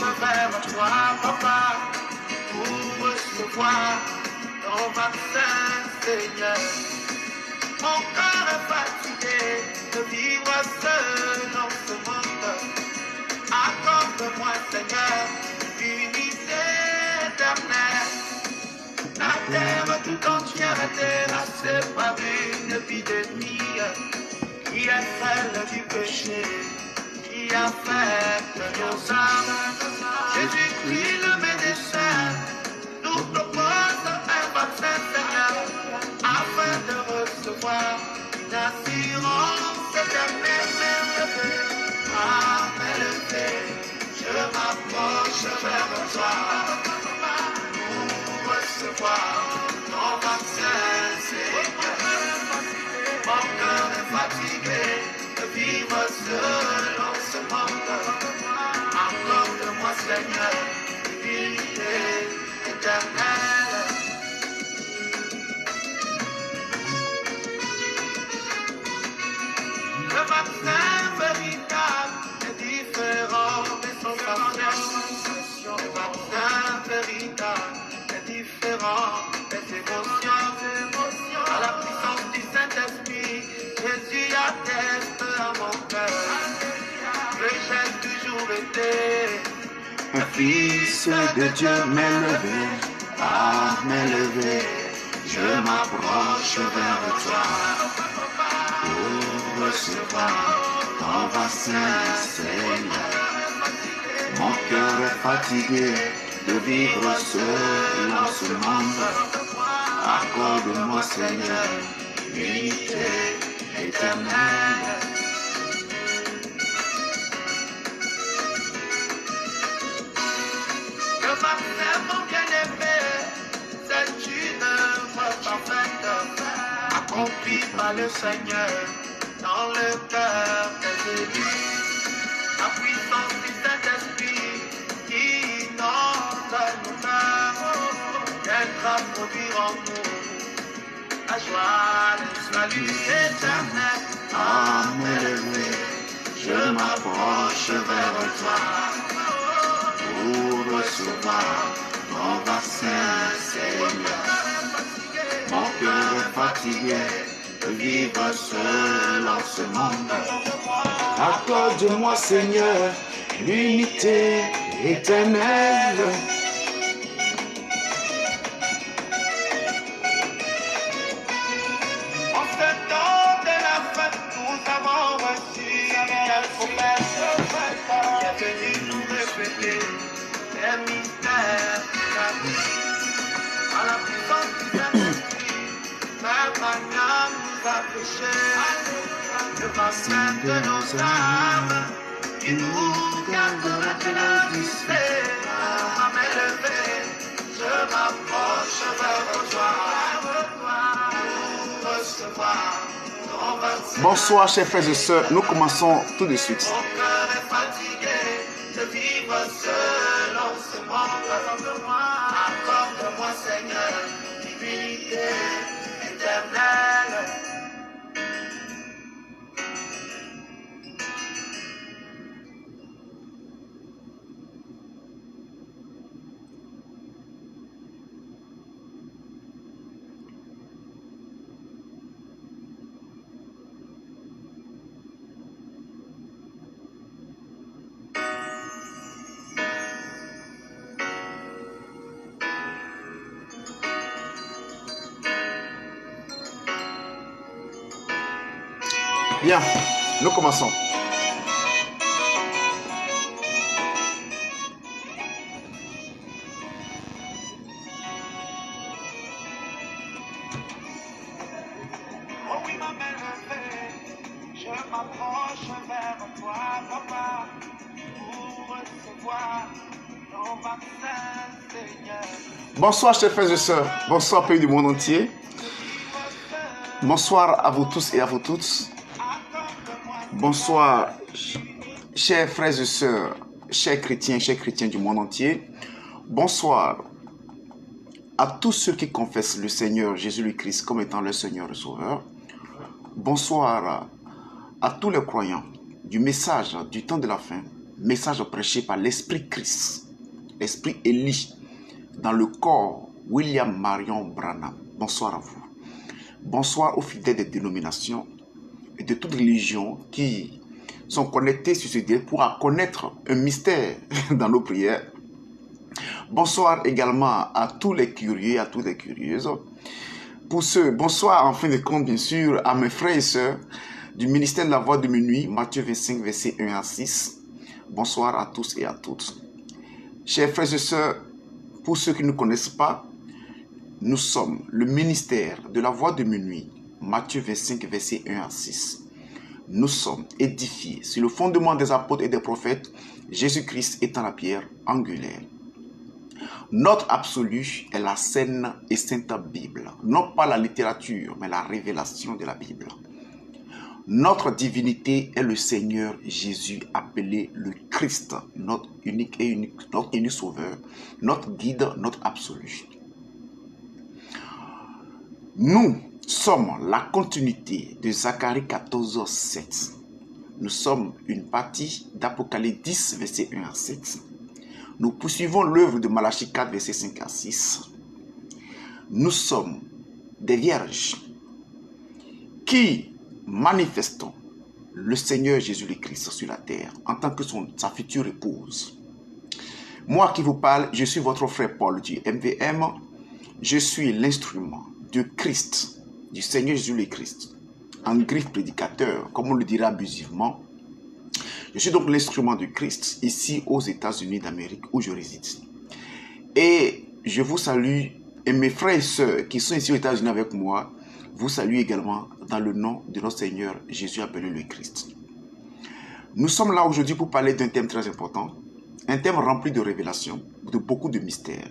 m'approche vers toi, papa, pour recevoir ton vaccin, Seigneur. Mon cœur est fatigué de vivre seul dans ce monde. Accorde-moi, Seigneur, l'unité éternelle. La terre tout entière est terrassée par une épidémie qui est celle du péché, qui affecte nos âmes. Jésus-Christ, le médecin, nous propose un vaccin, Seigneur, afin de recevoir une assurance éternelle. Élevé, je m'approche vers toi pour recevoir ton vaccin, Seigneur. Mon cœur est fatigué de vivre seul dans ce monde. Accorde-moi, Seigneur, l'unité éternelle. Le vaccin véritable est différent des sensations. Le vaccin véritable est différent des émotions. À la puissance du Saint-Esprit, Jésus atteste à mon cœur que j'ai toujours été un fils de Dieu m'élevé, à m'élever. Je m'approche vers toi pour recevoir ton vaccin, Seigneur. Mon cœur est fatigué de vivre seul dans ce monde. Accorde-moi, Seigneur, l'unité éternelle. Le vaccin, mon bien-aimé, c'est une œuvre parfaite, accomplie par le Seigneur dans le cœur des élus. La puissance du Saint-Esprit qui inonde nos cœurs viendra produire en nous la joie, le salut éternel. À m'élever, je m'approche vers toi pour recevoir ton vaccin, Seigneur. Mon cœur est fatigué de vivre seul en ce monde. Accorde-moi, Seigneur, l'unité éternelle. En ce temps de la fête, nous avons reçu la promesse qui est venue nous répéter les mystères de la vie. À la puissance du Saint-Esprit, Père Magnum nous a prêché le vaccin de nos âmes qui nous gardera de la lycée. À m'élever, je m'approche vers toi pour recevoir ton vaccin. Bonsoir, chers frères et sœurs. Nous commençons tout de suite. Mon cœur est fatigué de vivre seul en ce monde. Accorde-moi, Seigneur, l'unité éternelle. Bien, nous commençons. Oh oui, ma belle-fée, je m'approche vers toi, papa, pour recevoir ton vaccin, Seigneur. Bonsoir, chers frères et sœurs. Bonsoir, pays du monde entier. Bonsoir à vous tous et à vous toutes. Bonsoir, chers frères et sœurs, chers chrétiens du monde entier. Bonsoir à tous ceux qui confessent le Seigneur Jésus-Christ comme étant le Seigneur et Sauveur. Bonsoir à tous les croyants du message du temps de la fin, message prêché par l'Esprit Christ, l'Esprit Élie, dans le corps William Marion Branham. Bonsoir à vous. Bonsoir aux fidèles des dénominations et de toute religion qui sont connectés sur ce direct pour connaître un mystère dans nos prières. Bonsoir également à tous les curieux, à toutes les curieuses. Bonsoir en fin de compte, bien sûr, à mes frères et sœurs du ministère de la Voix de Minuit, Matthieu 25, versets 1 à 6. Bonsoir à tous et à toutes. Chers frères et sœurs, pour ceux qui ne connaissent pas, nous sommes le ministère de la Voix de Minuit, Matthieu 25, versets 1 à 6. Nous sommes édifiés sur le fondement des apôtres et des prophètes, Jésus-Christ étant la pierre angulaire. Notre absolu est la saine et sainte Bible, non pas la littérature, mais la révélation de la Bible. Notre divinité est le Seigneur Jésus, appelé le Christ, notre unique sauveur, notre guide, notre absolu. Nous sommes la continuité de Zacharie 14, 7. Nous sommes une partie d'Apocalypse 10, verset 1 à 7. Nous poursuivons l'œuvre de Malachie 4, verset 5 à 6. Nous sommes des vierges qui manifestons le Seigneur Jésus-Christ sur la terre en tant que sa future épouse. Moi qui vous parle, je suis votre frère Paul du MVM. Je suis l'instrument de Christ, du Seigneur Jésus-Christ, en griffe prédicateur, comme on le dirait abusivement. Je suis donc l'instrument de Christ ici aux États-Unis d'Amérique où je réside. Et je vous salue, et mes frères et sœurs qui sont ici aux États-Unis avec moi, vous saluent également dans le nom de notre Seigneur Jésus appelé le Christ. Nous sommes là aujourd'hui pour parler d'un thème très important, un thème rempli de révélations, de beaucoup de mystères.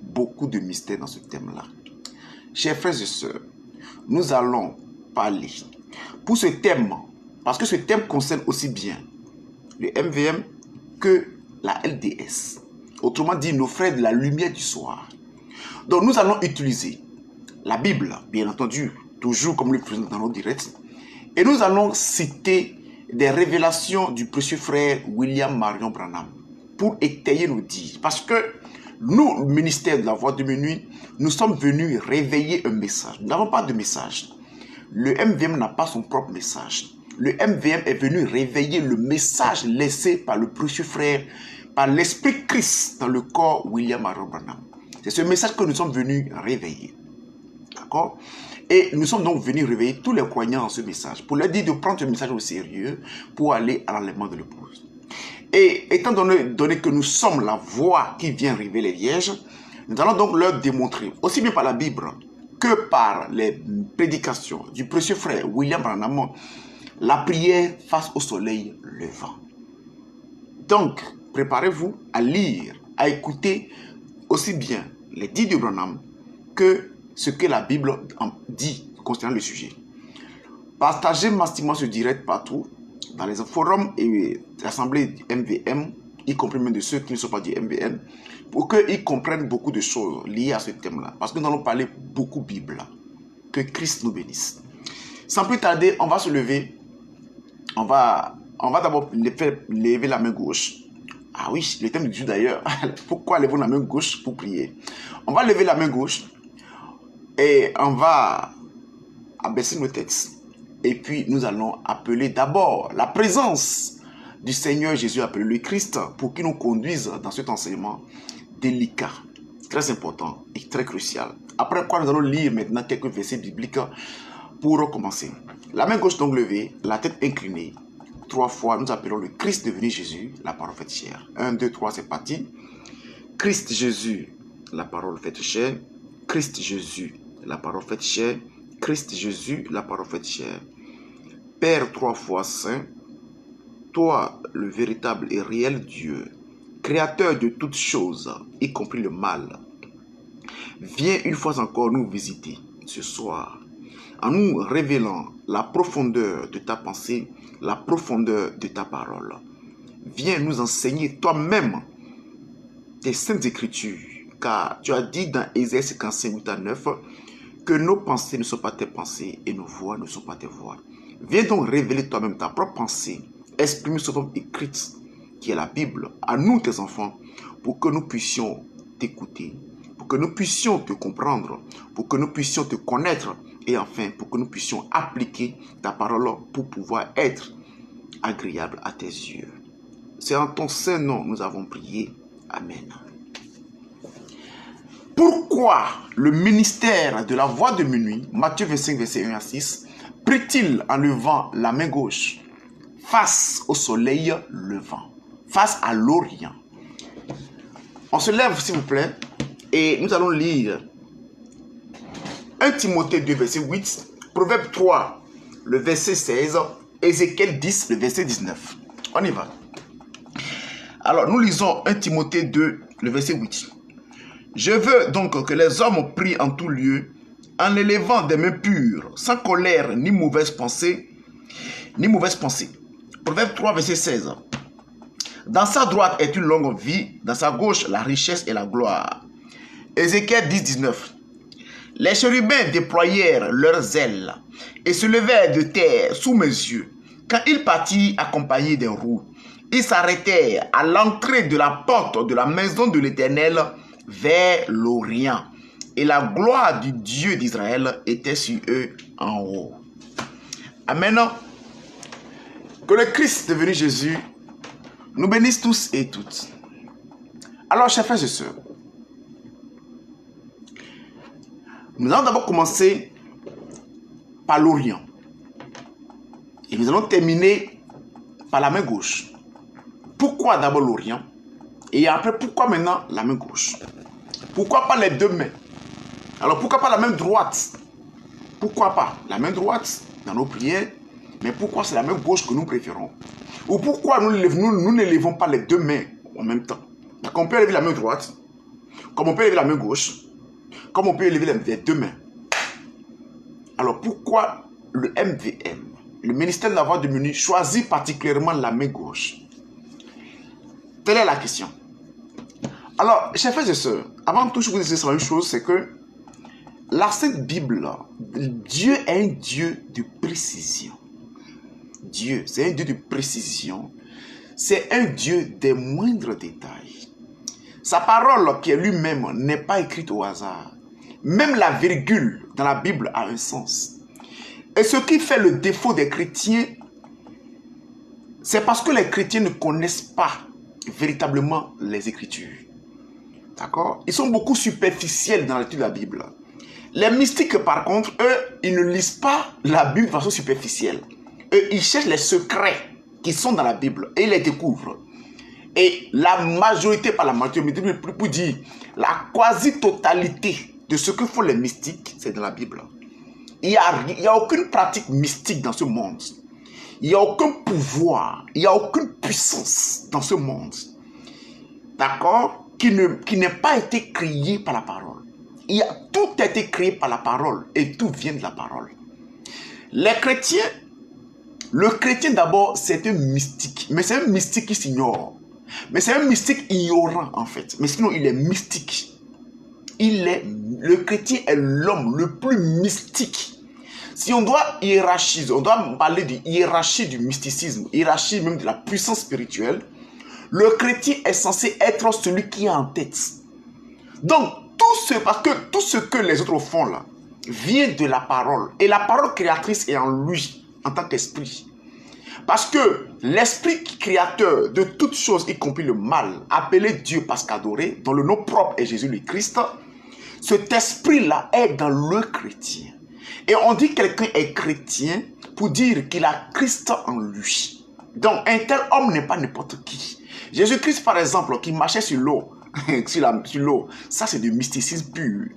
Beaucoup de mystères dans ce thème-là. Chers frères et sœurs, nous allons parler pour ce thème, parce que ce thème concerne aussi bien le MVM que la LDS. Autrement dit, nos frères de la lumière du soir. Donc nous allons utiliser la Bible, bien entendu, toujours comme le faisons dans nos directs. Et nous allons citer des révélations du précieux frère William Marion Branham pour étayer nos dires. Parce que nous, le ministère de la Voix de Minuit, nous sommes venus réveiller un message. Nous n'avons pas de message. Le MVM n'a pas son propre message. Le MVM est venu réveiller le message laissé par le précieux frère, par l'Esprit Christ dans le corps William Marion Branham. C'est ce message que nous sommes venus réveiller. D'accord? Et nous sommes donc venus réveiller tous les croyants en ce message, pour leur dire de prendre ce message au sérieux, pour aller à l'enlèvement de l'épouse. Et étant donné que nous sommes la voix qui vient révéler les vierges, nous allons donc leur démontrer, aussi bien par la Bible que par les prédications du précieux frère William Branham, la prière face au soleil levant. Donc, préparez-vous à lire, à écouter aussi bien les dits de Branham que ce que la Bible en dit concernant le sujet. Partagez massivement ce direct partout, dans les forums et l'assemblée du MVM, y compris même de ceux qui ne sont pas du MVM, pour qu'ils comprennent beaucoup de choses liées à ce thème-là. Parce que nous allons parler beaucoup Bible. Que Christ nous bénisse. Sans plus tarder, on va se lever. On va d'abord lever la main gauche. Ah oui, le thème du jour d'ailleurs. Pourquoi levons la main gauche pour prier? On va lever la main gauche et on va abaisser nos têtes. Et puis nous allons appeler d'abord la présence du Seigneur Jésus appelé le Christ pour qu'il nous conduise dans cet enseignement délicat, très important et très crucial. Après quoi, nous allons lire maintenant quelques versets bibliques pour commencer. La main gauche donc levée, la tête inclinée. 3 fois, nous appelons le Christ devenu Jésus, la parole faite chair. 1, 2, 3, c'est parti. Christ Jésus, la parole faite chair. Christ Jésus, la parole faite chair. Christ Jésus, la parole faite chair. Père 3 fois saint, toi, le véritable et réel Dieu, créateur de toutes choses, y compris le mal, viens une fois encore nous visiter ce soir, en nous révélant la profondeur de ta pensée, la profondeur de ta parole. Viens nous enseigner toi-même tes saintes écritures, car tu as dit dans Ésaïe 55, 8 à 9, que nos pensées ne sont pas tes pensées et nos voix ne sont pas tes voix. Viens donc révéler toi-même ta propre pensée exprimer sous forme écrite, qui est la Bible, à nous, tes enfants, pour que nous puissions t'écouter, pour que nous puissions te comprendre, pour que nous puissions te connaître, et enfin, pour que nous puissions appliquer ta parole pour pouvoir être agréable à tes yeux. C'est en ton saint nom nous avons prié. Amen. Pourquoi le ministère de la voix de minuit, Matthieu 25, verset 1 à 6, prie-t-il en levant la main gauche face au soleil levant, face à l'Orient? On se lève, s'il vous plaît, et nous allons lire 1 Timothée 2, verset 8, Proverbe 3, le verset 16, Ézéchiel 10, le verset 19. On y va. Alors, nous lisons 1 Timothée 2, le verset 8. Je veux donc que les hommes prient en tout lieu, en élevant des mains pures, sans colère ni mauvaise pensée, Proverbe 3, verset 16. Dans sa droite est une longue vie, dans sa gauche la richesse et la gloire. Ézéchiel 10, 19. Les chérubins déployèrent leurs ailes et se levèrent de terre sous mes yeux. Quand ils partirent accompagnés des roues, ils s'arrêtèrent à l'entrée de la porte de la maison de l'Éternel vers l'Orient. Et la gloire du Dieu d'Israël était sur eux en haut. Amen. Que le Christ devenu Jésus nous bénisse tous et toutes. Alors, chers frères et sœurs, nous allons d'abord commencer par l'Orient. Et nous allons terminer par la main gauche. Pourquoi d'abord l'Orient? Et après, pourquoi maintenant la main gauche? Pourquoi pas les deux mains? Alors, pourquoi pas la main droite? Pourquoi pas la main droite dans nos prières? Mais pourquoi c'est la main gauche que nous préférons? Ou pourquoi nous ne levons pas les deux mains en même temps? Donc, on peut lever la main droite, comme on peut lever la main gauche, comme on peut lever les deux mains. Alors, pourquoi le MVM, le ministère de la voix de minuit, choisit particulièrement la main gauche? Telle est la question. Alors, chers frères et sœurs, avant tout, je vous dire une chose, c'est que la Sainte Bible, Dieu est un Dieu de précision. Dieu, c'est un Dieu de précision. C'est un Dieu des moindres détails. Sa parole, qui est lui-même, n'est pas écrite au hasard. Même la virgule dans la Bible a un sens. Et ce qui fait le défaut des chrétiens, c'est parce que les chrétiens ne connaissent pas véritablement les Écritures. D'accord? Ils sont beaucoup superficiels dans l'étude de la Bible. Les mystiques, par contre, eux, ils ne lisent pas la Bible de façon superficielle. Eux, ils cherchent les secrets qui sont dans la Bible et ils les découvrent. Et la majorité, pas la majorité, mais pour dire la quasi-totalité de ce que font les mystiques, c'est dans la Bible. Il n'y a aucune pratique mystique dans ce monde. Il n'y a aucun pouvoir, il n'y a aucune puissance dans ce monde. D'accord? Qui n'ait pas été créé par la parole. Tout a été créé par la parole et tout vient de la parole. Les chrétiens, le chrétien d'abord, c'est un mystique. Mais c'est un mystique qui s'ignore. Mais c'est un mystique ignorant en fait. Mais sinon, il est mystique. Le chrétien est l'homme le plus mystique. Si on doit hiérarchiser, on doit parler de hiérarchie du mysticisme, hiérarchie même de la puissance spirituelle, le chrétien est censé être celui qui est en tête. Donc, parce que tout ce que les autres font là, vient de la parole. Et la parole créatrice est en lui, en tant qu'esprit. Parce que l'esprit créateur de toutes choses, y compris le mal, appelé Dieu parce qu'adoré, dont le nom propre est Jésus le Christ, cet esprit-là est dans le chrétien. Et on dit que quelqu'un est chrétien pour dire qu'il a Christ en lui. Donc, un tel homme n'est pas n'importe qui. Jésus-Christ, par exemple, qui marchait sur l'eau, ça c'est du mysticisme pur.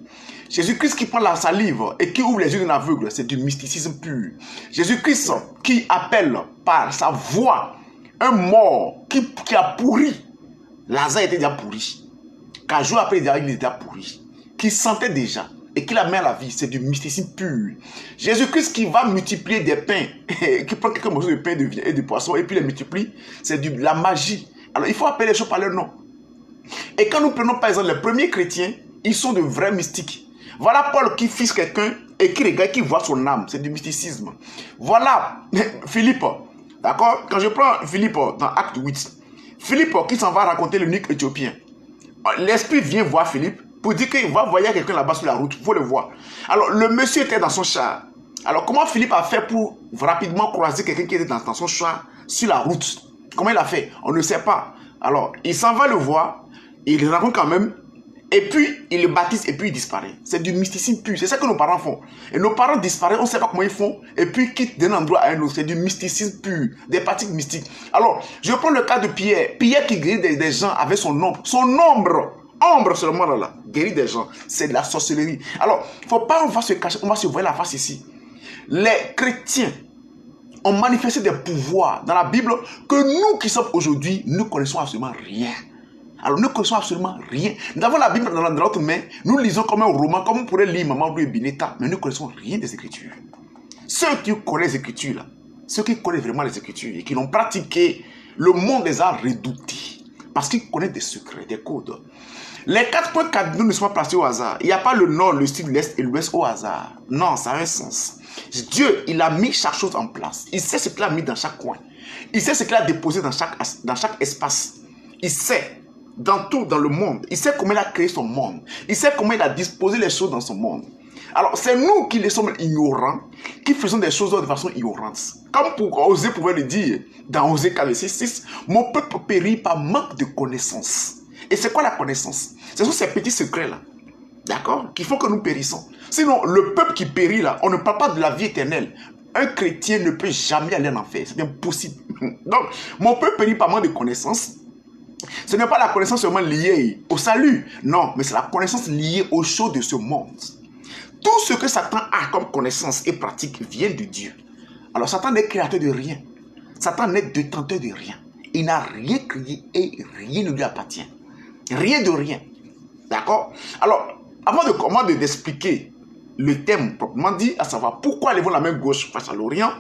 Jésus-Christ qui prend la salive et qui ouvre les yeux d'un aveugle, c'est du mysticisme pur. Jésus-Christ qui appelle par sa voix un mort qui a pourri. Lazare était déjà pourri. 4 jours après, il était déjà pourri. Qui sentait déjà et qui la met à la vie, c'est du mysticisme pur. Jésus-Christ qui va multiplier des pains, qui prend quelques morceaux de pain et de poisson et puis les multiplie, c'est de la magie. Alors il faut appeler les choses par leur nom. Et quand nous prenons par exemple les premiers chrétiens, ils sont de vrais mystiques. Voilà Paul qui fiche quelqu'un et qui regarde, qui voit son âme, c'est du mysticisme. Voilà Philippe, D'accord? Quand je prends Philippe dans Acte 8, Philippe qui s'en va raconter l'eunuque éthiopien. L'esprit vient voir Philippe pour dire qu'il va voir quelqu'un là-bas sur la route. Il faut le voir. Alors, le monsieur était dans son char. Alors, comment Philippe a fait pour rapidement croiser quelqu'un qui était dans son char sur la route? Comment il a fait? On ne sait pas. Alors, il s'en va le voir. Il le rencontre quand même. Et puis, il le baptise et puis il disparaît. C'est du mysticisme pur. C'est ça que nos parents font. Et nos parents disparaissent, on ne sait pas comment ils font. Et puis, quittent d'un endroit à un autre. C'est du mysticisme pur. Des pratiques mystiques. Alors, je prends le cas de Pierre. Pierre qui guérit des gens avec son ombre. Son ombre seulement là. Guérit des gens. C'est de la sorcellerie. Alors, il ne faut pas, on va se cacher, on va se voir la face ici. Les chrétiens ont manifesté des pouvoirs dans la Bible que nous qui sommes aujourd'hui, nous ne connaissons absolument rien. Alors, nous ne connaissons absolument rien. Nous avons la Bible dans notre main. Nous lisons comme un roman, comme on pourrait lire Maman Bleu et Bineta, mais nous ne connaissons rien des Écritures. Ceux qui connaissent les Écritures, là, ceux qui connaissent vraiment les Écritures et qui l'ont pratiqué, le monde les a redoutés. Parce qu'ils connaissent des secrets, des codes. Les 4 points cardinaux ne sont pas placés au hasard. Il n'y a pas le nord, le sud, l'est et l'ouest au hasard. Non, ça a un sens. Dieu, il a mis chaque chose en place. Il sait ce qu'il a mis dans chaque coin. Il sait ce qu'il a déposé dans chaque espace. Il sait dans tout, dans le monde. Il sait comment il a créé son monde. Il sait comment il a disposé les choses dans son monde. Alors, c'est nous qui les sommes ignorants, qui faisons des choses de façon ignorante. Comme pour Osée pouvait le dire dans Osée 46:6, mon peuple périt par manque de connaissance. Et c'est quoi la connaissance? Ce sont ces petits secrets-là, d'accord, qui font que nous périssons. Sinon, le peuple qui périt là, on ne parle pas de la vie éternelle. Un chrétien ne peut jamais aller en enfer, c'est impossible. Donc, mon peuple périt par manque de connaissance. Ce n'est pas la connaissance seulement liée au salut, non, mais c'est la connaissance liée aux choses de ce monde. Tout ce que Satan a comme connaissance et pratique vient de Dieu. Alors Satan n'est créateur de rien. Satan n'est détenteur de rien. Il n'a rien créé et rien ne lui appartient. Rien de rien. D'accord? Alors, avant d'expliquer le thème proprement dit, à savoir pourquoi levons la main gauche face à l'Orient,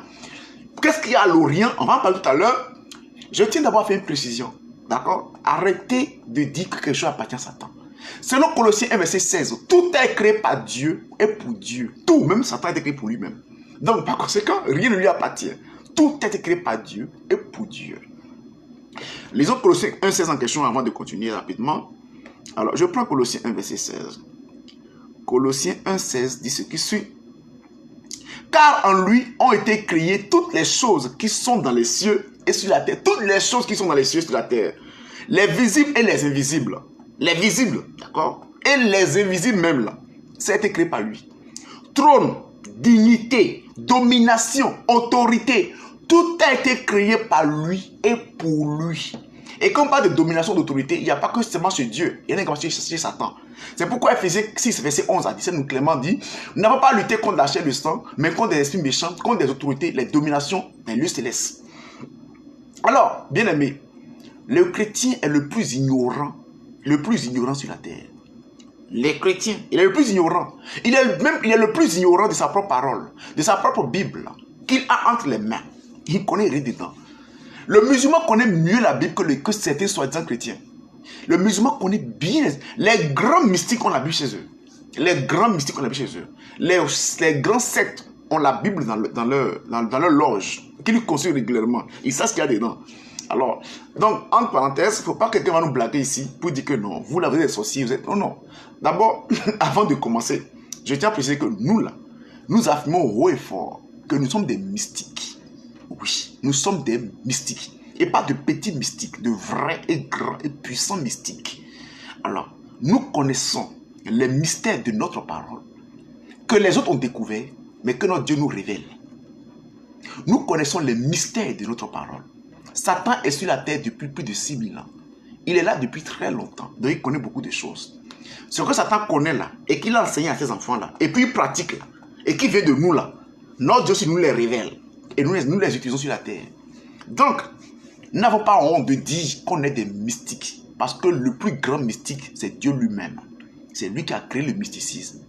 qu'est-ce qu'il y a à l'Orient? On va en parler tout à l'heure. Je tiens d'abord à faire une précision. D'accord? Arrêtez de dire que quelque chose appartient à Satan. Selon Colossiens 1, verset 16, tout est créé par Dieu et pour Dieu. Tout, même Satan, est créé pour lui-même. Donc, par conséquent, rien ne lui appartient. Tout est créé par Dieu et pour Dieu. Lisons Colossiens 1, 16 en question avant de continuer rapidement. Alors, je prends Colossiens 1, verset 16. Colossiens 1, 16 dit ce qui suit. Car en lui ont été créées toutes les choses qui sont dans les cieux et sur la terre. Toutes les choses qui sont dans les cieux et sur la terre. Les visibles et les invisibles. Les visibles, d'accord? Et les invisibles même là. Ça a été créé par lui. Trône, dignité, domination, autorité. Tout a été créé par lui et pour lui. Et quand on parle de domination, d'autorité, il n'y a pas que seulement chez Dieu. Il y en a qui chez Satan. C'est pourquoi Ephésiens 6, verset 11 à 17, nous clairement dit, nous n'avons pas lutté contre la chair et le sang, mais contre des esprits méchants, contre des autorités, les dominations des lieux célestes. Alors, bien aimé, le chrétien est le plus ignorant sur la terre. Les chrétiens, il est le plus ignorant. Il est le plus ignorant de sa propre parole, de sa propre Bible, qu'il a entre les mains. Il ne connaît rien dedans. Le musulman connaît mieux la Bible que certains soi-disant chrétiens. Le musulman connaît bien les grands mystiques ont la Bible chez eux. Les grands mystiques ont la Bible chez eux. Les grands sectes ont la Bible dans leur loge, qu'ils consultent régulièrement. Ils savent ce qu'il y a dedans. Alors, donc, entre parenthèses, il ne faut pas que quelqu'un va nous blaguer ici pour dire que non, vous là, vous êtes sorciers, vous êtes... Non, non. D'abord, avant de commencer, je tiens à préciser que nous là, nous affirmons haut et fort que nous sommes des mystiques. Oui, nous sommes des mystiques. Et pas de petits mystiques, de vrais et grands et puissants mystiques. Alors, nous connaissons les mystères de notre parole que les autres ont découvert, mais que notre Dieu nous révèle. Nous connaissons les mystères de notre parole. Satan est sur la terre depuis plus de 6000 ans. Il est là depuis très longtemps, donc il connaît beaucoup de choses. Ce que Satan connaît là, et qu'il a enseigné à ses enfants là, et puis il pratique là, et qui vient de nous là, notre Dieu aussi nous les révèle, et nous les utilisons sur la terre. Donc, nous n'avons pas honte de dire qu'on est des mystiques, parce que le plus grand mystique, c'est Dieu lui-même. C'est lui qui a créé le mysticisme.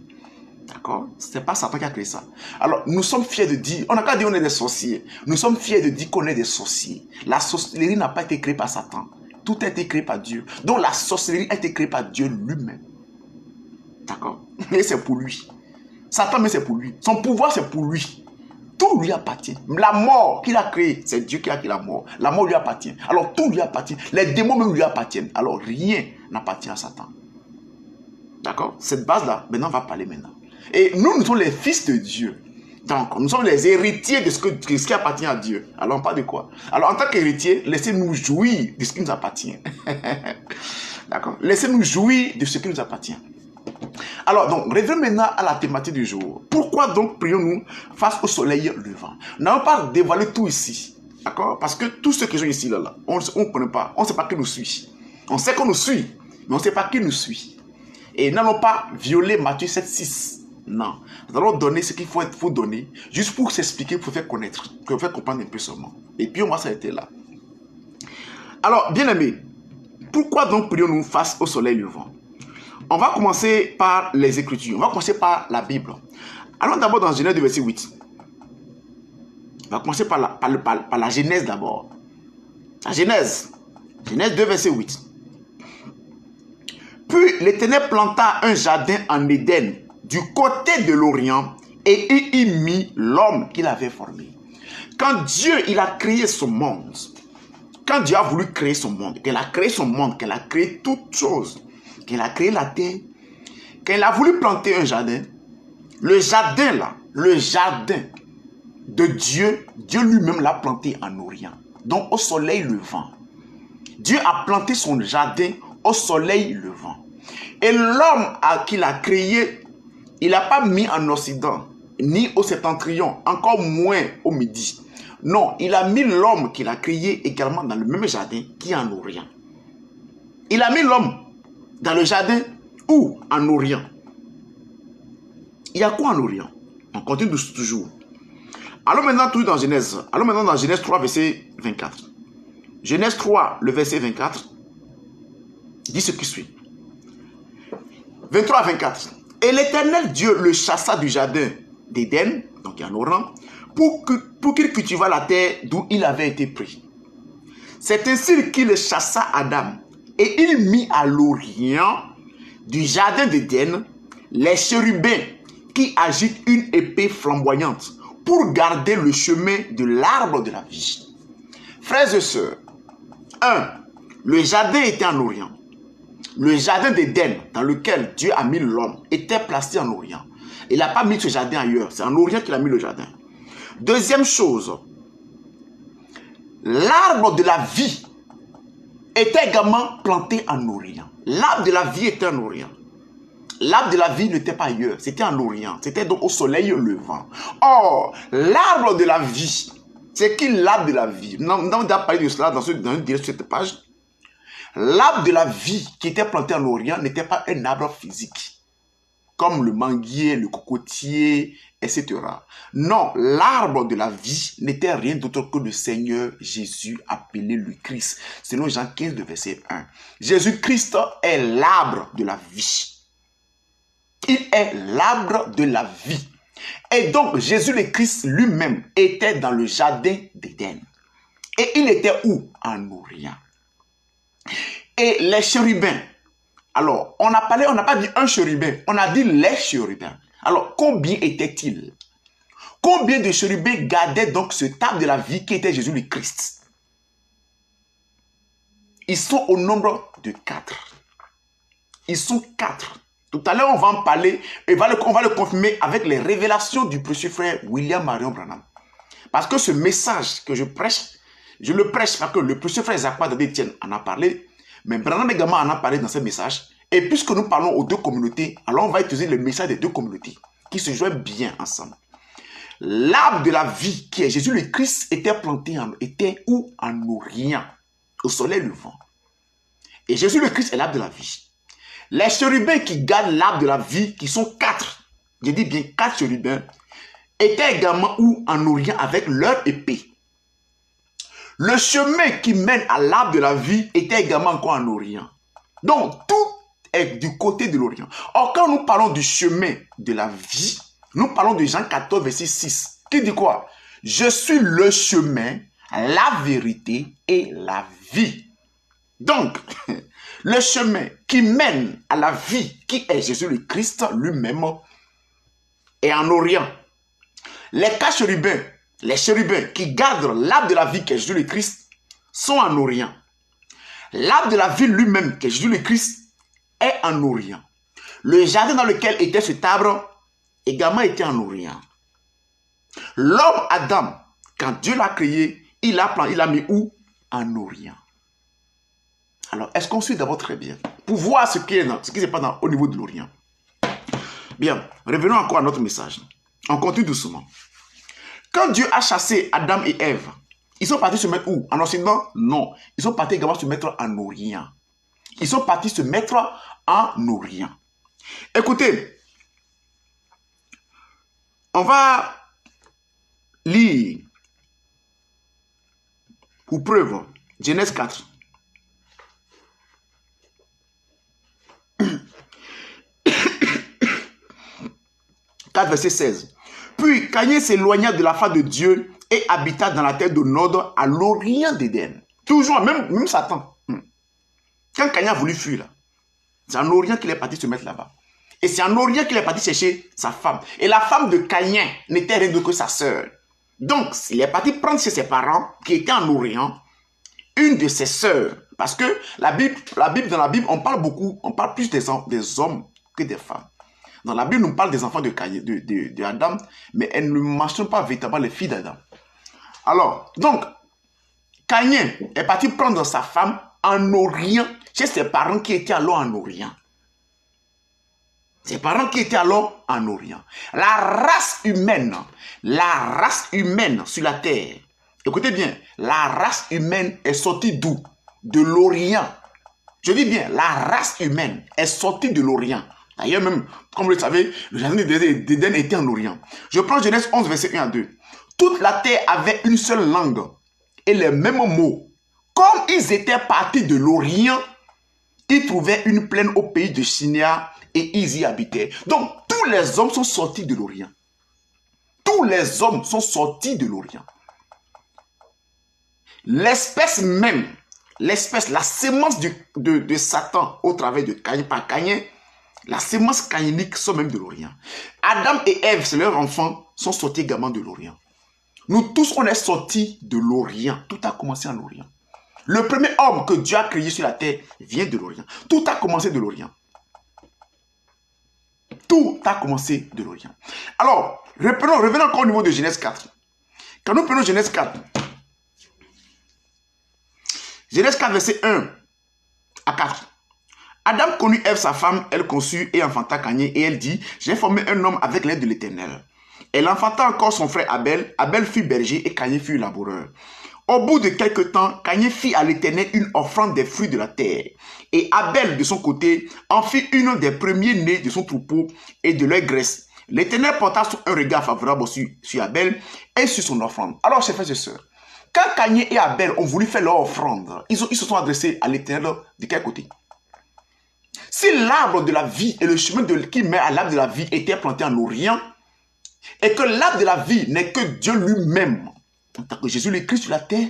D'accord? Ce n'est pas Satan qui a créé ça. Alors, nous sommes fiers de dire, on n'a qu'à dire qu'on est des sorciers. Nous sommes fiers de dire qu'on est des sorciers. La sorcellerie n'a pas été créée par Satan. Tout a été créé par Dieu. Donc, la sorcellerie a été créée par Dieu lui-même. D'accord? Et c'est pour lui. Satan, mais c'est pour lui. Son pouvoir, c'est pour lui. Tout lui appartient. La mort qu'il a créée, c'est Dieu qui a créé la mort. La mort lui appartient. Alors tout lui appartient. Les démons même lui appartiennent. Alors rien n'appartient à Satan. D'accord? Cette base-là, maintenant, on va parler maintenant. Et nous sommes les fils de Dieu. Donc, nous sommes les héritiers de ce qui appartient à Dieu. Alors, on parle de quoi? Alors, en tant qu'héritier, laissez-nous jouir de ce qui nous appartient. D'accord? Laissez-nous jouir de ce qui nous appartient. Alors, donc, revenons maintenant à la thématique du jour. Pourquoi donc prions-nous face au soleil levant? Nous n'avons pas dévoilé tout ici. D'accord? Parce que tous ceux qui sont ici, là, on ne connaît pas. On ne sait pas qui nous suit. On sait qu'on nous suit, mais on ne sait pas qui nous suit. Et nous n'allons pas violer Matthieu 7, 6. Non. Nous allons donner ce qu'il faut donner, juste pour s'expliquer, pour faire connaître, pour faire comprendre un peu seulement. Et puis on va s'arrêter là. Alors, bien aimés, pourquoi donc prions-nous face au soleil levant? On va commencer par les Écritures. On va commencer par la Bible. Allons d'abord dans Genèse 2, verset 8. On va commencer par la Genèse d'abord. La Genèse. Genèse 2, verset 8. Puis l'Éternel planta un jardin en Éden, du côté de l'Orient, et il y mit l'homme qu'il avait formé. Quand Dieu il a créé son monde, quand Dieu a voulu créer son monde, qu'elle a créé son monde, qu'elle a créé toutes choses, qu'elle a créé la terre, quand il a voulu planter un jardin, le jardin là, le jardin de Dieu, Dieu lui-même l'a planté en Orient, donc au soleil levant. Dieu a planté son jardin au soleil levant. Et l'homme qu'il a créé, il n'a pas mis en Occident, ni au septentrion, encore moins au Midi. Non, il a mis l'homme qu'il a créé également dans le même jardin qui est en Orient. Il a mis l'homme dans le jardin où? En Orient. Il y a quoi en Orient? On continue toujours. Allons maintenant tout dans Genèse. Allons maintenant dans Genèse 3, verset 24. Genèse 3, le verset 24, dit ce qui suit. 23 à 24. Et l'Éternel Dieu le chassa du jardin d'Éden, donc en Orient, pour qu'il cultivât la terre d'où il avait été pris. C'est ainsi qu'il chassa Adam, et il mit à l'orient du jardin d'Éden les chérubins qui agitent une épée flamboyante pour garder le chemin de l'arbre de la vie. Frères et sœurs, 1. Le jardin était en Orient. Le jardin d'Éden, dans lequel Dieu a mis l'homme, était placé en Orient. Il n'a pas mis ce jardin ailleurs. C'est en Orient qu'il a mis le jardin. Deuxième chose, l'arbre de la vie était également planté en Orient. L'arbre de la vie était en Orient. L'arbre de la vie n'était pas ailleurs. C'était en Orient. C'était donc au soleil levant. Or, l'arbre de la vie, c'est qui l'arbre de la vie? Nous avons déjà parlé de cela dans cette page. L'arbre de la vie qui était planté en Orient n'était pas un arbre physique, comme le manguier, le cocotier, etc. Non, l'arbre de la vie n'était rien d'autre que le Seigneur Jésus appelé le Christ. Selon Jean 15, verset 1. Jésus-Christ est l'arbre de la vie. Il est l'arbre de la vie. Et donc, Jésus le Christ lui-même était dans le jardin d'Éden. Et il était où? En Orient. Et les chérubins. Alors, on n'a pas dit un chérubin, on a dit les chérubins. Alors, combien étaient-ils? Combien de chérubins gardaient donc ce arbre de la vie qui était Jésus le Christ? Ils sont au nombre de 4. Ils sont 4. Tout à l'heure, on va en parler et on va le confirmer avec les révélations du précieux frère William Marion Branham. Parce que ce message que je le prêche parce que le précieux frère Zachary d'Étienne en a parlé, mais Branham également en a parlé dans ce message. Et puisque nous parlons aux deux communautés, alors on va utiliser le message des deux communautés qui se joignent bien ensemble. L'arbre de la vie qui est Jésus le Christ était planté était où? En Orient, au soleil levant. Et Jésus le Christ est l'arbre de la vie. Les chérubins qui gardent l'arbre de la vie, qui sont 4, je dis bien 4 chérubins, étaient également où? En Orient avec leur épée. Le chemin qui mène à l'arbre de la vie était également encore en Orient. Donc, tout est du côté de l'Orient. Or, quand nous parlons du chemin de la vie, nous parlons de Jean 14, verset 6, qui dit quoi? Je suis le chemin, la vérité et la vie. Donc, le chemin qui mène à la vie, qui est Jésus le Christ lui-même, est en Orient. les 4 chérubins, les chérubins qui gardent l'arbre de la vie qui est Jésus le Christ, sont en Orient. L'arbre de la vie lui-même qui est Jésus le Christ est en Orient. Le jardin dans lequel était cet arbre également était en Orient. L'homme Adam, quand Dieu l'a créé, il l'a mis où? En Orient. Alors, est-ce qu'on suit d'abord très bien pour voir ce qui se passe au niveau de l'Orient? Bien, revenons encore à notre message. On continue doucement. Quand Dieu a chassé Adam et Ève, ils sont partis se mettre où? En Occident? Non. Ils sont partis également se mettre en Orient. Ils sont partis se mettre en Orient. Écoutez, on va lire pour preuve Genèse 4. Verset 16. Puis Caïn s'éloigna de la face de Dieu et habita dans la terre de Nod à l'orient d'Éden. Toujours, même Satan. Quand Caïn a voulu fuir, là, c'est en Orient qu'il est parti se mettre là-bas. Et c'est en Orient qu'il est parti chercher sa femme. Et la femme de Caïn n'était rien d'autre que sa sœur. Donc, il est parti prendre chez ses parents, qui étaient en Orient, une de ses sœurs. Parce que dans la Bible, on parle plus des hommes que des femmes. Dans la Bible, on parle des enfants de Adam, mais elle ne mentionne pas véritablement les filles d'Adam. Alors, donc, Caïn est parti prendre sa femme en Orient, chez ses parents qui étaient alors en Orient. Ses parents qui étaient alors en Orient. La race humaine sur la terre, écoutez bien, la race humaine est sortie d'où? De l'Orient. Je dis bien, la race humaine est sortie de l'Orient. D'ailleurs même, comme vous le savez, le jardin d'Éden était en Orient. Je prends Genèse 11, verset 1 à 2. Toute la terre avait une seule langue et les mêmes mots. Comme ils étaient partis de l'Orient, ils trouvaient une plaine au pays de Shinéar et ils y habitaient. Donc, tous les hommes sont sortis de l'Orient. Tous les hommes sont sortis de l'Orient. L'espèce même, la sémence de Satan au travers de Caïn, par Caïn, la sémence caïnique sont même de l'Orient. Adam et Ève, c'est leurs enfants, sont sortis également de l'Orient. Nous tous, on est sortis de l'Orient. Tout a commencé en Orient. Le premier homme que Dieu a créé sur la terre vient de l'Orient. Tout a commencé de l'Orient. Tout a commencé de l'Orient. Alors, revenons encore au niveau de Genèse 4. Quand nous prenons Genèse 4, verset 1 à 4. Adam connut Ève, sa femme, elle conçut et enfanta Caïn, et elle dit, j'ai formé un homme avec l'aide de l'Éternel. Elle enfanta encore son frère Abel. Abel fut berger et Caïn fut laboureur. Au bout de quelque temps, Caïn fit à l'Éternel une offrande des fruits de la terre. Et Abel, de son côté, en fit une des premiers-nés de son troupeau et de leur graisse. L'Éternel porta un regard favorable sur Abel et sur son offrande. Alors, chers frères et sœurs, quand Caïn et Abel ont voulu faire leur offrande, ils se sont adressés à l'Éternel de quel côté? Si l'arbre de la vie et le chemin qui mène à l'arbre de la vie étaient plantés en Orient, et que l'arbre de la vie n'est que Dieu lui-même, en tant que Jésus le Christ sur la terre,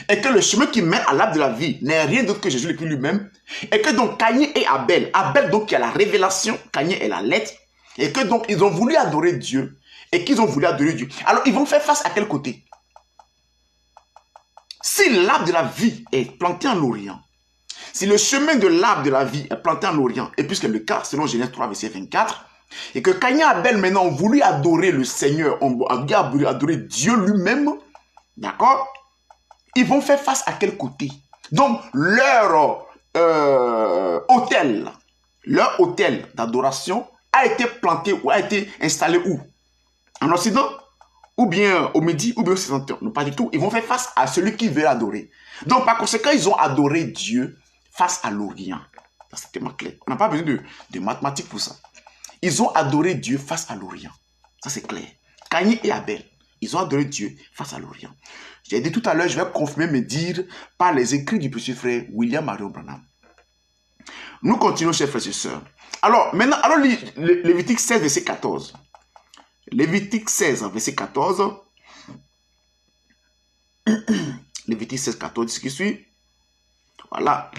et que le chemin qui mène à l'arbre de la vie n'est rien d'autre que Jésus le Christ lui-même, et que donc Caïn et Abel donc qui a la révélation, Caïn est la lettre, et que donc ils ont voulu adorer Dieu, et qu'ils ont voulu adorer Dieu. Alors ils vont faire face à quel côté? Si l'arbre de la vie est planté en Orient, si le chemin de l'arbre de la vie est planté en Orient, et puisque le cas, selon Genèse 3, verset 24, et que Caïn et Abel maintenant ont voulu adorer le Seigneur, ont voulu adorer Dieu lui-même, d'accord? Ils vont faire face à quel côté? Donc, leur autel d'adoration a été planté ou a été installé où? En Occident? Ou bien au Midi, ou bien au Occidental? Non, pas du tout. Ils vont faire face à celui qui veut adorer. Donc, par conséquent, ils ont adoré Dieu face à l'Orient. C'est tellement clair. On n'a pas besoin de mathématiques pour ça. Ils ont adoré Dieu face à l'Orient. Ça, c'est clair. Caïn et Abel, ils ont adoré Dieu face à l'Orient. J'ai dit tout à l'heure, je vais confirmer mes dires par les écrits du petit frère William Marion Branham. Nous continuons, chers frères et sœurs. Alors, maintenant, alors Lévitique 16, verset 14. Lévitique 16, verset 14. Lévitique 16, 14, ce qui suit. Voilà.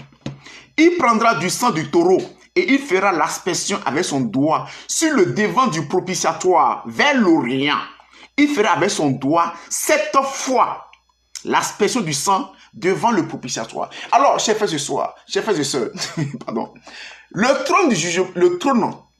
Il prendra du sang du taureau et il fera l'aspersion avec son doigt sur le devant du propitiatoire vers l'Orient. Il fera avec son doigt 7 fois l'aspersion du sang devant le propitiatoire. Alors, chers frères et sœurs, pardon, le trône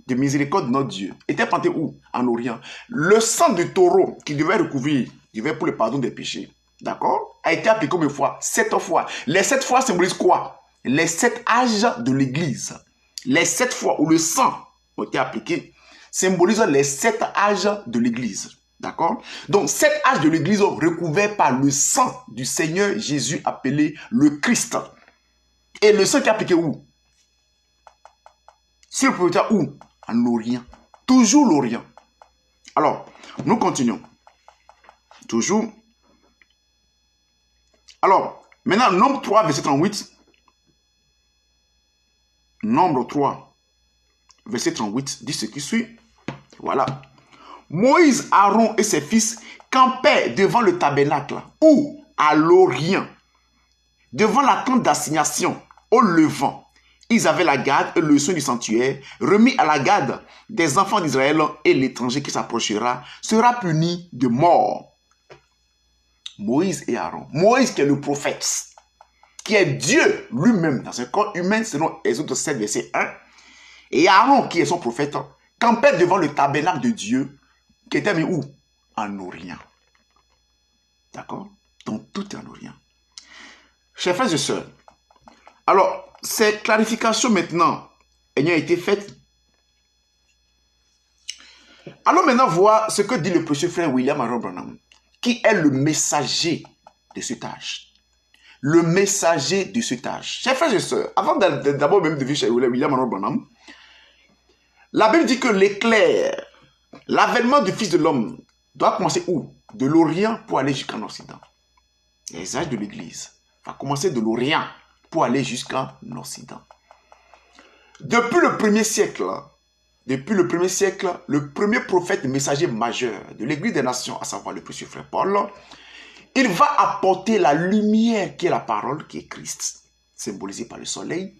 de miséricorde de notre Dieu était planté où? En Orient. Le sang du taureau qui devait recouvrir, pour le pardon des péchés, d'accord, a été appliqué combien de fois? 7 fois. Les 7 fois symbolisent quoi? Les 7 âges de l'Église. Les 7 fois où le sang a été appliqué symbolisent les 7 âges de l'Église. D'accord? Donc, 7 âges de l'Église recouverts par le sang du Seigneur Jésus appelé le Christ. Et le sang qui est appliqué où? Sur le prophète où? En Orient. Toujours l'Orient. Alors, nous continuons. Toujours. Alors, maintenant, Nombre 3, verset 38. Nombre 3, verset 38, dit ce qui suit. Voilà. Moïse, Aaron et ses fils campaient devant le tabernacle, ou à l'Orient, devant la tente d'assignation, au levant. Ils avaient la garde et le soin du sanctuaire, remis à la garde des enfants d'Israël, et l'étranger qui s'approchera sera puni de mort. Moïse et Aaron. Moïse qui est le prophète, qui est Dieu lui-même dans un corps humain, selon Exode 7, verset 1. Et Aaron, qui est son prophète, campait devant le tabernacle de Dieu, qui était mis où? En Orient. D'accord? Donc tout est en Orient. Chers frères et sœurs, alors, ces clarifications maintenant ayant été faites, allons maintenant voir ce que dit le précieux frère William Aaron Branham, qui est le messager de cet âge. Le messager de cet âge. Chers frères et sœurs, avant d'abord même de vivre chez William Aaron Branham, la Bible dit que l'éclair, l'avènement du Fils de l'homme doit commencer où? De l'Orient pour aller jusqu'en Occident. Les âges de l'Église va commencer de l'Orient pour aller jusqu'en Occident. Depuis le premier siècle, le premier prophète messager majeur de l'Église des nations, à savoir le précieux frère Paul, il va apporter la lumière qui est la parole, qui est Christ, symbolisée par le soleil.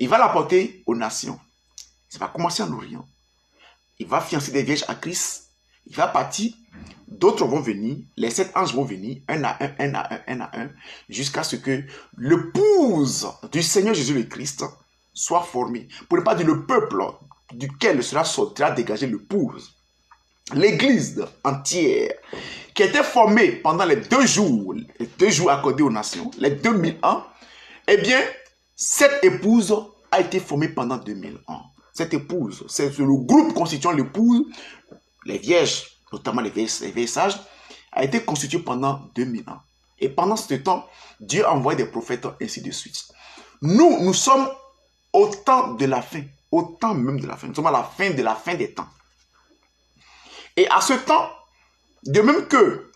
Il va l'apporter aux nations. Ça va commencer en Orient. Il va fiancer des vierges à Christ. Il va partir. D'autres vont venir. Les 7 anges vont venir, un à un, jusqu'à ce que l'épouse du Seigneur Jésus le Christ soit formée. Pour ne pas dire le peuple duquel sera dégagé l'épouse. L'église entière qui était formée pendant les 2 jours accordés aux nations, les 2000 ans, eh bien, cette épouse a été formée pendant 2000 ans. Cette épouse, c'est le groupe constituant l'épouse, les vierges, notamment les vieilles sages, a été constitué pendant 2000 ans. Et pendant ce temps, Dieu a envoyé des prophètes, ainsi de suite. Nous sommes au temps de la fin, au temps même de la fin. Nous sommes à la fin de la fin des temps. Et à ce temps, de même que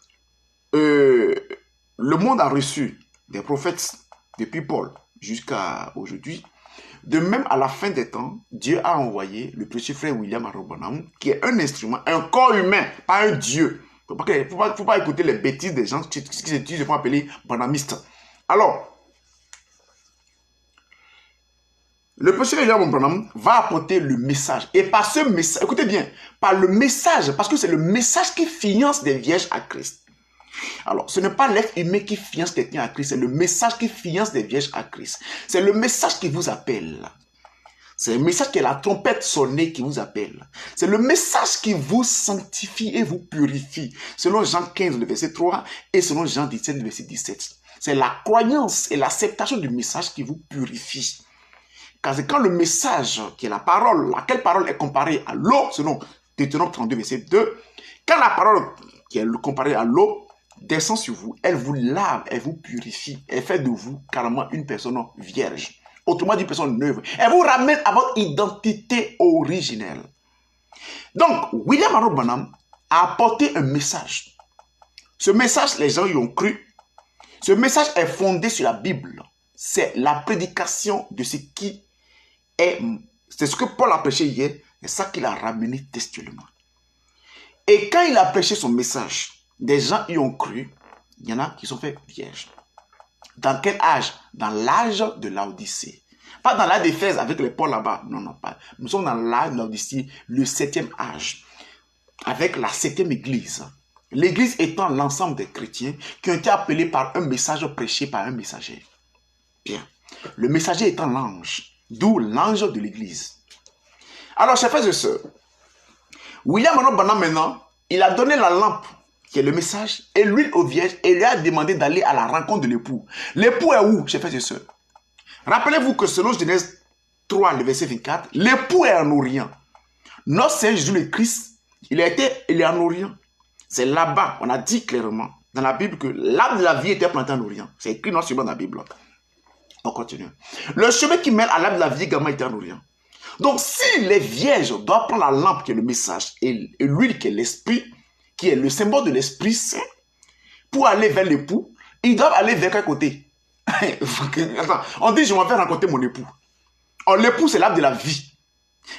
le monde a reçu des prophètes depuis Paul jusqu'à aujourd'hui, de même à la fin des temps, Dieu a envoyé le précieux frère William Aaron Branham, qui est un instrument, un corps humain, pas un Dieu. Il ne faut pas écouter les bêtises des gens qui se font appeler branhamistes. Alors, le précieux William Branham va apporter le message. Et par ce message, écoutez bien, par le message, parce que c'est le message qui finance des vierges à Christ. Alors, ce n'est pas l'être humain qui finance quelqu'un à Christ, c'est le message qui finance des vierges à Christ. C'est le message qui vous appelle. C'est le message qui est la trompette sonnée qui vous appelle. C'est le message qui vous sanctifie et vous purifie. Selon Jean 15, le verset 3 et selon Jean 17, le verset 17. C'est la croyance et l'acceptation du message qui vous purifie. Car c'est quand le message, qui est la parole, laquelle parole est comparée à l'eau, selon Deutéronome 32, verset 2, quand la parole qui est comparée à l'eau descend sur vous, elle vous lave, elle vous purifie, elle fait de vous carrément une personne vierge. Autrement dit, une personne neuve. Elle vous ramène à votre identité originelle. Donc, William Aaron Branham a apporté un message. Ce message, les gens y ont cru. Ce message est fondé sur la Bible. C'est la prédication de ce qui est... C'est ce que Paul a prêché hier. C'est ça qu'il a ramené textuellement. Et quand il a prêché son message, des gens y ont cru. Il y en a qui sont faits vierges. Dans quel âge? Dans l'âge de Laodicée. Pas dans l'âge d'Éphèse avec les pôles là-bas. Non, non, pas. Nous sommes dans l'âge de l'Odyssée, le 7e âge, avec la 7e église. L'église étant l'ensemble des chrétiens qui ont été appelés par un message prêché par un messager. Bien. Le messager étant l'ange, d'où l'ange de l'église. Alors, chers frères et sœurs, William Aaron Branham maintenant, il a donné la lampe, qui est le message, et l'huile au vierge, et lui a demandé d'aller à la rencontre de l'époux. L'époux est où, chers frères et sœurs? Rappelez-vous que selon Genèse 3, le verset 24, l'époux est en Orient. Notre Seigneur Jésus le Christ, il est en Orient. C'est là-bas, on a dit clairement dans la Bible que l'arbre de la vie était planté en Orient. C'est écrit non seulement dans la Bible. On continue. Le chemin qui mène à l'arbre de la vie également était en Orient. Donc, si les vierges doivent prendre la lampe qui est le message et l'huile qui est l'esprit, qui est le symbole de l'Esprit Saint, pour aller vers l'époux, ils doivent aller vers quel côté? Attends, on dit je m'en vais rencontrer mon époux. Or, l'époux, c'est l'arbre de la vie.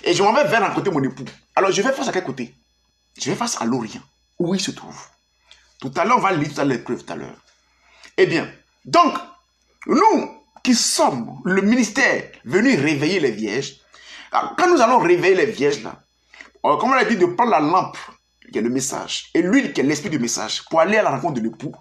Et je m'en vais vers rencontrer mon époux. Alors, je vais face à quel côté? Je vais face à l'Orient, où il se trouve. Tout à l'heure, on va lire tout à l'heure l'épreuve tout à l'heure. Eh bien, donc, nous qui sommes le ministère venu réveiller les vierges, alors, quand nous allons réveiller les vierges, là, comme on a dit, de prendre la lampe, qui est le message, et l'huile, qui est l'esprit du message, pour aller à la rencontre de l'époux,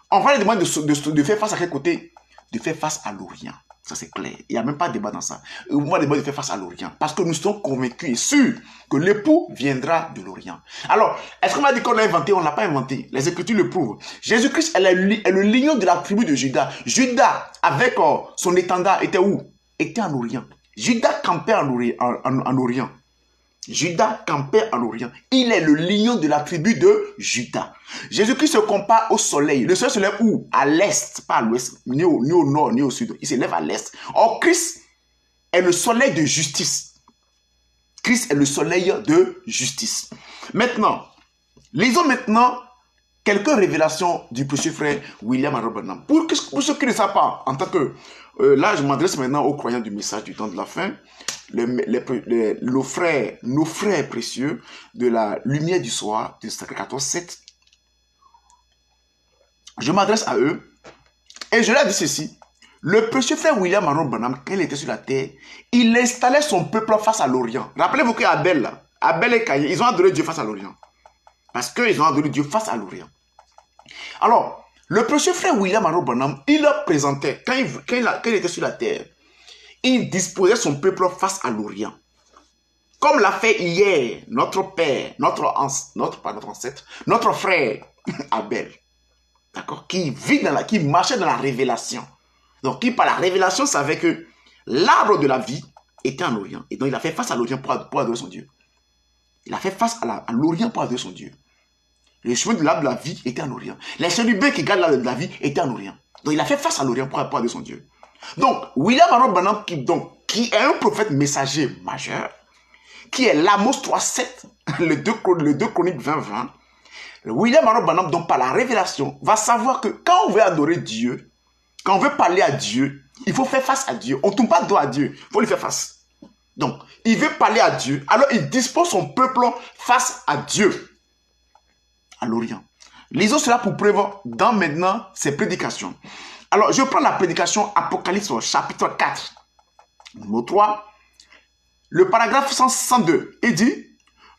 on va les demander de faire face à quel côté? De faire face à l'Orient. Ça, c'est clair. Il n'y a même pas de débat dans ça. On va demander de faire face à l'Orient. Parce que nous sommes convaincus et sûrs que l'époux viendra de l'Orient. Alors, est-ce qu'on a dit qu'on l'a inventé? On ne l'a pas inventé. Les Écritures le prouvent. Jésus-Christ est le lion de la tribu de Judas. Judas, avec son étendard, était où? Était en Orient. Judas campait en Orient. Judas campait en Orient. Il est le lion de la tribu de Judas. Jésus-Christ se compare au soleil. Le soleil se lève où? À l'est, pas à l'ouest, ni au nord, ni au sud. Il se lève à l'est. Or, Christ est le soleil de justice. Christ est le soleil de justice. Maintenant, lisons maintenant quelques révélations du précieux frère William Aaron Branham. Pour ceux qui ne savent pas, en tant que... là, je m'adresse maintenant aux croyants du message du temps de la fin. Nos frères précieux de la lumière du soir, de Sacré 14-7. Je m'adresse à eux et je leur dis ceci. Le précieux frère William Aaron Branham, quand il était sur la terre, il installait son peuple face à l'Orient. Rappelez-vous qu'Abel, Abel et Caïn, ils ont adoré Dieu face à l'Orient. Parce qu'ils ont adoré Dieu face à l'Orient. Alors, le précieux frère William Aaron Branham, il leur présentait, quand il était sur la terre, il disposait son peuple face à l'Orient. Comme l'a fait hier notre père, notre ancêtre, notre frère Abel. D'accord? Qui marchait dans la révélation. Donc, qui par la révélation savait que l'arbre de la vie était en Orient. Et donc, il a fait face à l'Orient pour adorer son Dieu. Il a fait face à l'Orient pour adorer son Dieu. Le chemin de l'arbre de la vie était en Orient. Les chérubins qui gardent l'arbre de la vie étaient en Orient. Donc, il a fait face à l'Orient pour adorer son Dieu. Donc, William Aaron Branham, qui est un prophète messager majeur, qui est l'Amos 3.7, le 2 Chroniques 20.20, William Aaron Branham, donc par la révélation, va savoir que quand on veut adorer Dieu, quand on veut parler à Dieu, il faut faire face à Dieu. On ne tourne pas le dos à Dieu, il faut lui faire face. Donc, il veut parler à Dieu, alors il dispose son peuple face à Dieu, à l'Orient. Lisons cela pour preuve dans maintenant ses prédications. Alors, je prends la prédication Apocalypse chapitre 4, numéro 3, le paragraphe 162. Il dit,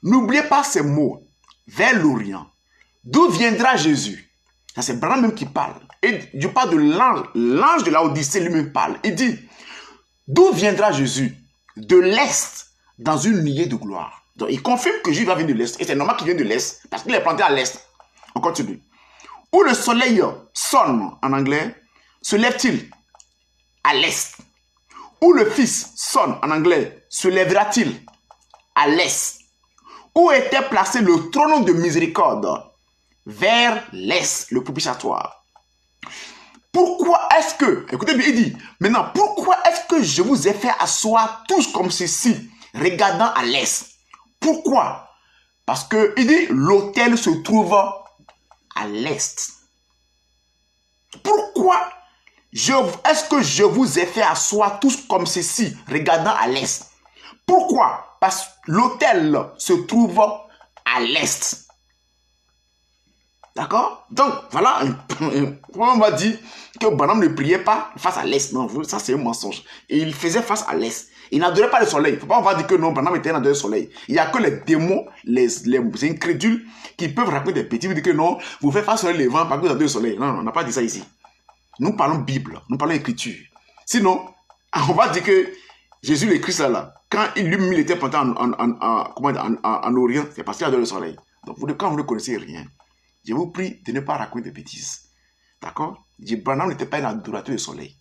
n'oubliez pas ces mots, vers l'Orient. D'où viendra Jésus? Ça, c'est Branham même qui parle. Et je parle de l'ange de la Odyssée lui-même parle. Il dit, d'où viendra Jésus? De l'Est, dans une lignée de gloire. Donc, il confirme que Jésus va venir de l'Est. Et c'est normal qu'il vienne de l'Est, parce qu'il est planté à l'Est. On continue. Où le soleil sonne, en anglais, se lève-t-il? À l'Est. Où le Fils sonne, en anglais, se lèvera-t-il? À l'Est. Où était placé le trône de miséricorde? Vers l'Est, le propitiatoire. Pourquoi est-ce que, écoutez bien, il dit, maintenant, pourquoi est-ce que je vous ai fait asseoir tous comme ceci, regardant à l'Est? Pourquoi? Parce que, il dit, l'autel se trouve à l'Est. Pourquoi est-ce que je vous ai fait asseoir tous comme ceci, regardant à l'Est? Pourquoi? Parce que l'autel se trouve à l'Est. D'accord? Donc, voilà, on va dire que Branham ne priait pas face à l'Est. Non, ça c'est un mensonge. Et il faisait face à l'Est. Il n'adorait pas le soleil. Il ne faut pas on va dire que non, Branham était un adoré du soleil. Il n'y a que les démons, les incrédules qui peuvent raconter des petits, vous dire que non, vous faites face au soleil levant parce que vous adorez le soleil. Non, on n'a pas dit ça ici. Nous parlons Bible, nous parlons Écriture. Sinon, on va dire que Jésus le Christ là, quand lui-même il était planté en Orient, c'est parce qu'il adore le soleil. Donc quand vous ne connaissez rien, je vous prie de ne pas raconter des bêtises. D'accord? Branham n'était pas un adorateur du soleil.